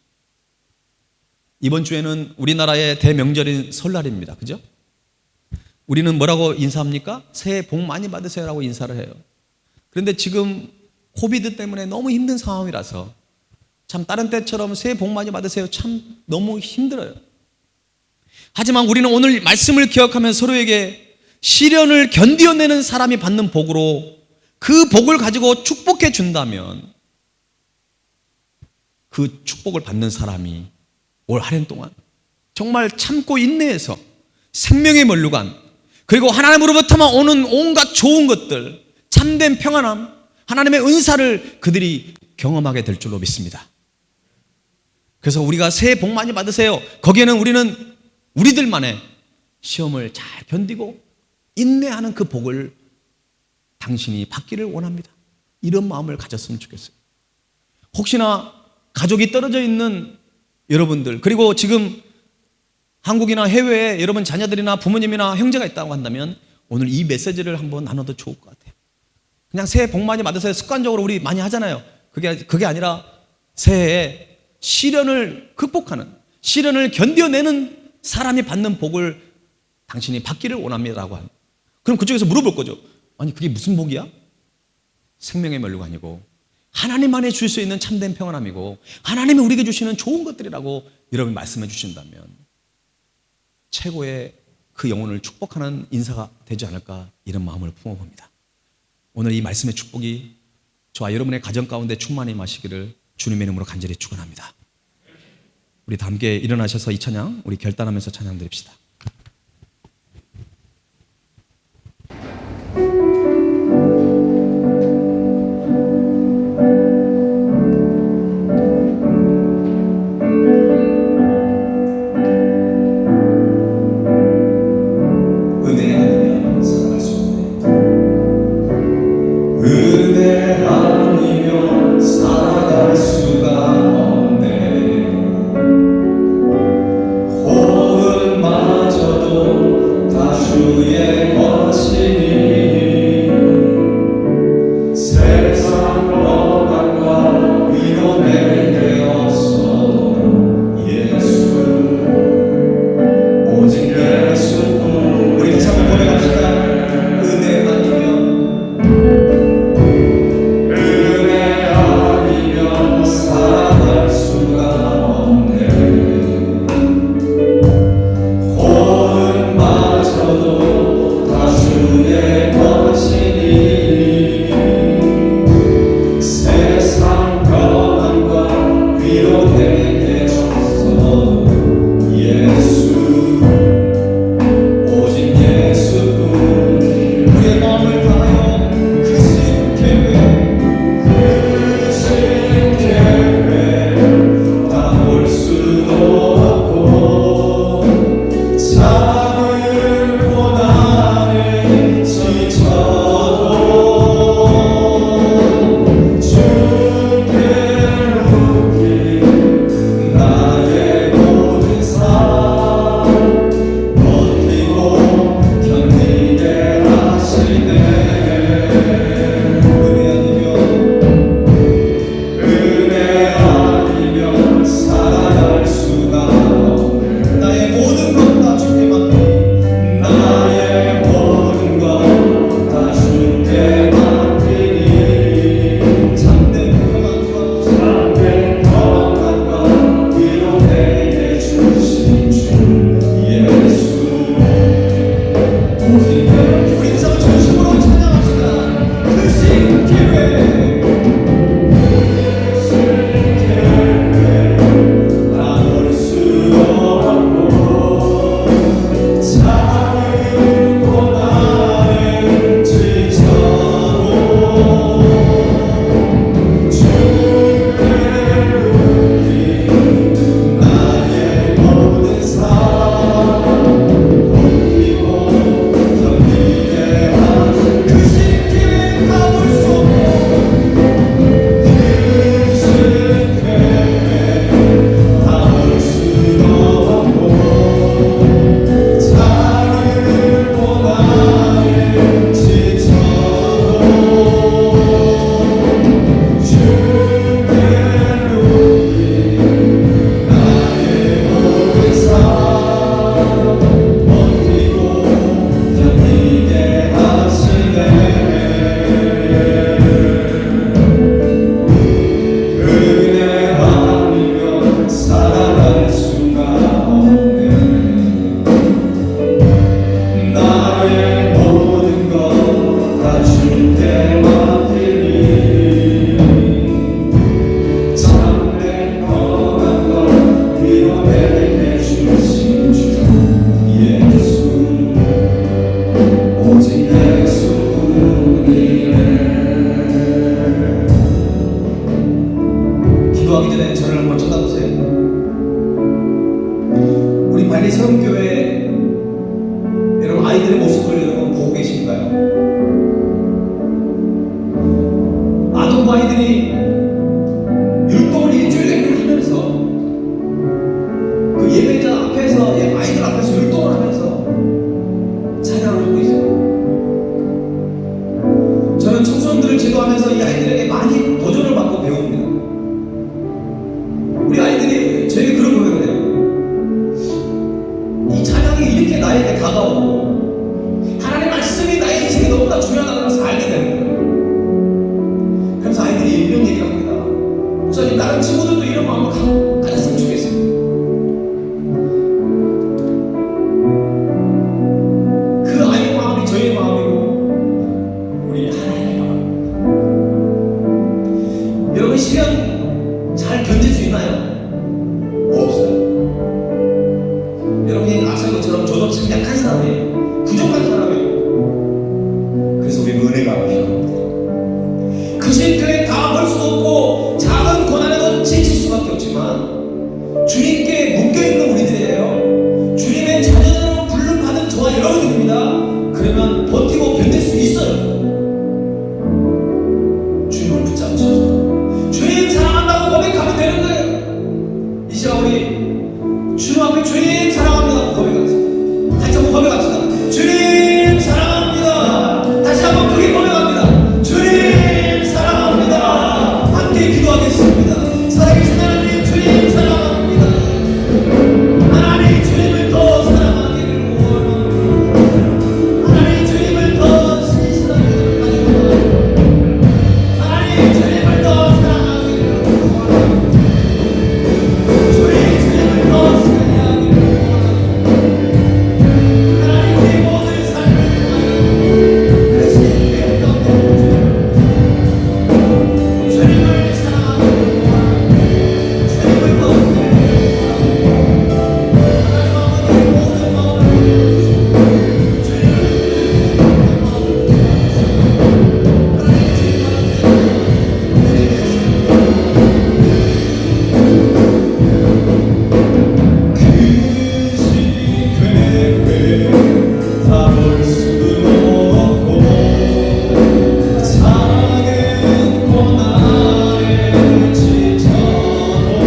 이번 주에는 우리나라의 대명절인 설날입니다. 그죠? 우리는 뭐라고 인사합니까? 새해 복 많이 받으세요라고 인사를 해요. 그런데 지금 코비드 때문에 너무 힘든 상황이라서 참 다른 때처럼 새해 복 많이 받으세요 참 너무 힘들어요. 하지만 우리는 오늘 말씀을 기억하면서 서로에게 시련을 견뎌내는 사람이 받는 복으로 그 복을 가지고 축복해 준다면 그 축복을 받는 사람이 올 한 해 동안 정말 참고 인내해서 생명의 면류관, 그리고 하나님으로부터만 오는 온갖 좋은 것들, 참된 평안함, 하나님의 은사를 그들이 경험하게 될 줄로 믿습니다. 그래서 우리가 새해 복 많이 받으세요, 거기에는 우리는 우리들만의 시험을 잘 견디고 인내하는 그 복을 당신이 받기를 원합니다. 이런 마음을 가졌으면 좋겠어요. 혹시나 가족이 떨어져 있는 여러분들, 그리고 지금 한국이나 해외에 여러분 자녀들이나 부모님이나 형제가 있다고 한다면 오늘 이 메시지를 한번 나눠도 좋을 것 같아요. 그냥 새해 복 많이 받으세요 습관적으로 우리 많이 하잖아요. 그게 아니라 새해에 시련을 극복하는, 시련을 견뎌내는 사람이 받는 복을 당신이 받기를 원합니다라고 하는. 그럼 그쪽에서 물어볼 거죠. 아니 그게 무슨 복이야? 생명의 면류관이고 하나님만이 줄 수 있는 참된 평안함이고 하나님이 우리에게 주시는 좋은 것들이라고 여러분이 말씀해 주신다면 최고의 그 영혼을 축복하는 인사가 되지 않을까, 이런 마음을 품어봅니다. 오늘 이 말씀의 축복이 저와 여러분의 가정 가운데 충만히 마시기를 주님의 이름으로 간절히 축원합니다. 우리 다 함께 일어나셔서 이 찬양 우리 결단하면서 찬양 드립시다. 은혜 아니면 살아갈 수 없네. 은혜 아니면 살아갈 수가 없네. 고운 마음 전에 저를 한번 쳐다보세요. 우리 발리 세움교회 여러분 아이들의 모습을 여러분 보고 계신가요? 아동부 아이들이 율동을 일주일에 하면서 그 예배자 앞에서 아이들 앞에서 율동을 하면서 찬양을 하고 있어요. 저는 청소년들을 지도하면서 이 아이들에게 많이 도전을 받고 배웁니다. 우리 아이들이 저에게 그런 고백을 해요. 이 찬양이 이렇게 나에게 다가오고 하나님의 말씀이 나의 인생에 너무나 중요하다는 것을 알게 되는 거예요. 그래서 아이들이 이런 얘기를 합니다. 목사님, 다른 친구들도 이런 마음을 가졌으면 좋겠어요. 그 아이의 마음이 저희의 마음이고 우리 하나님의 마음입니다. 여러분, 시련 잘 견딜 수 있나요? 없어요. 여러분이 아시는 것처럼 저도 참 약한 사람이에요. 부족한 사람이에요. 그래서 우리 은혜가 필요합니다. 그 실패에 다 볼 수도 없고 작은 고난에도 지칠 수밖에 없지만 주님께 묶여있는 우리들이에요. 주님의 자녀로 불름받은 저와 여러분들입니다. 그러면 버티고 견딜 수 있어요. 주님을 붙잡으셔서 주님 사랑한다고 고백하면 되는 거예요. 이 시간 우리 주님 앞에 주님 사랑합니다 고백합시다. 다시 한번 고백합시다. 주님 사랑합니다. 다시 한번 크게 고백합니다. 주님 사랑합니다. 함께 기도하겠습니다. 살아계신 하나님, 주님 사랑합니다. 하나님, 주님을 더 사랑하기를 원합니다. 하나님, 주님을 더 신실하게 사랑합니다. 하나님, 주님을 더 사랑하기를 원합니다. 주님을 더 사랑하기를 원합니다. 하나님, 우리 모든 삶을 통하여 그리스도의 가운데 주님을 사랑하기를 원합니다. 주님을 더 사랑하기를 원합니다. 하나님 아버지, 모든 마음을 주님을 다볼 수도 없고 작은 고난에 지쳐도 주께를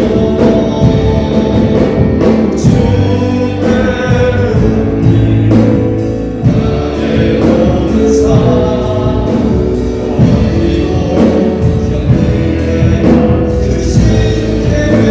나의 모든 삶 버티고 견디네 그 실패를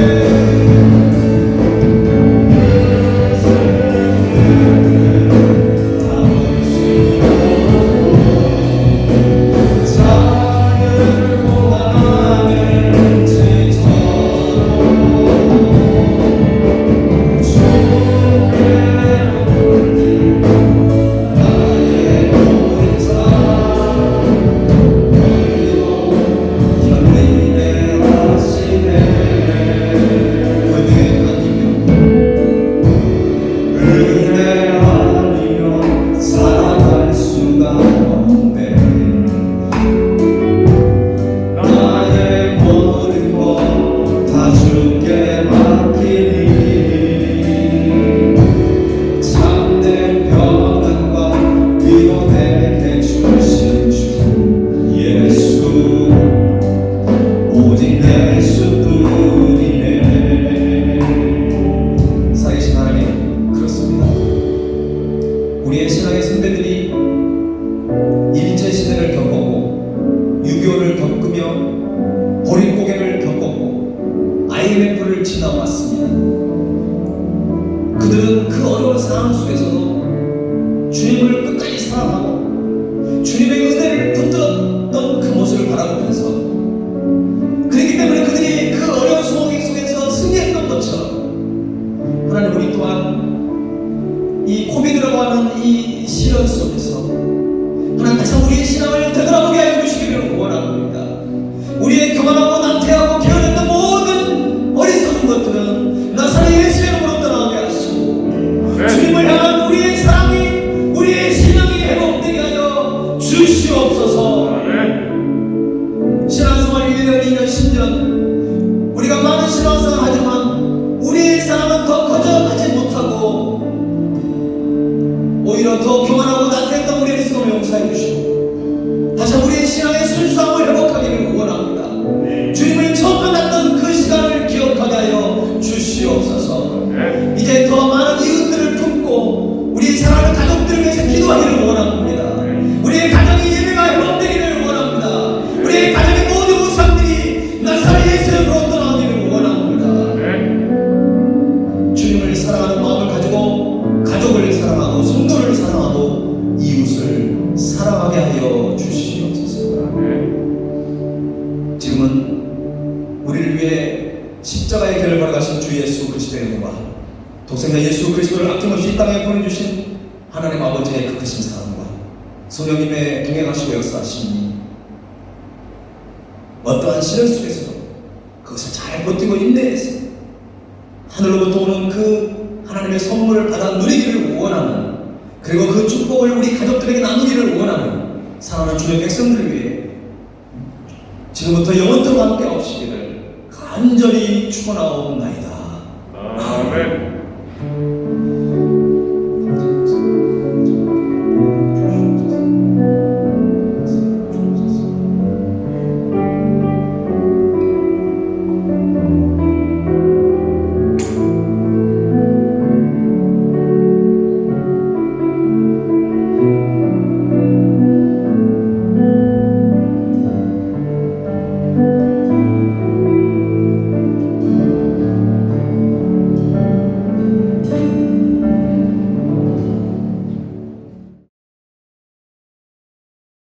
은혜 아니면 살아갈 수가 없네. 나의 모든 것 다 주께 맡기니 참된 평안과 위로 내게 주신 주 예수 오직 예수뿐이네. 살아계신 하나님, 그렇습니다. 우리의 신앙의 선배들이 일제 시대를 겪었고 6.25를 겪으며 보릿고개를 겪었고 IMF를 지나왔습니다. 그들은 그 어려운 상황 속에서도 주님을 끝까지 사랑하고 주님의 은혜를 붙들었던 그 모습을 바라보면서 그렇기 때문에 그들이 그 어려운 수고기 속에서 승리했던 것처럼 하나님, 우리 또한 이 코비드라고 하는 이 시련 속에서 하나님 다시 한번 우리의 신앙을 되돌아보게 하여 주시기를 원합니다. 우리의 교만하고 남태하고 게으르던 모든 어리석은 것들은 나사렛 예수의 이름으로 떠나게 하시고 주님을 향한 우리의 사랑이 우리의 신앙이 회복되게 하여 주시옵소서. 신앙생활 하지만 우리의 사랑은 더 커져가지 못하고 오히려 더 교만하고 나태했던 우리의 믿음을 용서해 주시고 다시 한번 우리의 신앙의 순수함을 회복하기를 원합니다. 주님을 처음 만났던 그 시간을 기억하게 하여 주시옵소서. 이제 더 많은 이웃들을 품고 우리 사랑하는 가족들을 위해서 기도하기를 원합니다. 우리의 가정의 예배가 회복되기를 원합니다. 우리의 가정의 모든 우상들이 나사렛 예수님으로 떠나기를 원합니다. 주님을 사랑하는 마음을 가지고 가족을 사랑하고 성도를 사랑하고 이웃을 사랑하게 하여 주시옵소서. 지금은 우리를 위해 십자가의 길을 걸어가신 주 예수 그리스도의 은혜와 독생자 예수 그리스도를 아낌없이 이 땅에 보내주신 하나님 아버지의 그 크신 사랑과 성령님의 동행하시고 역사하심이 어떠한 시련 속에서도 그것을 잘 버티고 인내해서 하늘로부터 오는 그 하나님의 선물을 받아 누리기를 원하는, 그리고 그 축복을 우리 가족들에게 나누기를 원하는 사랑하는 주의 백성들을 위해 지금부터 영원토록 함께 하시기를 간절히 축원하옵나이다. 아멘.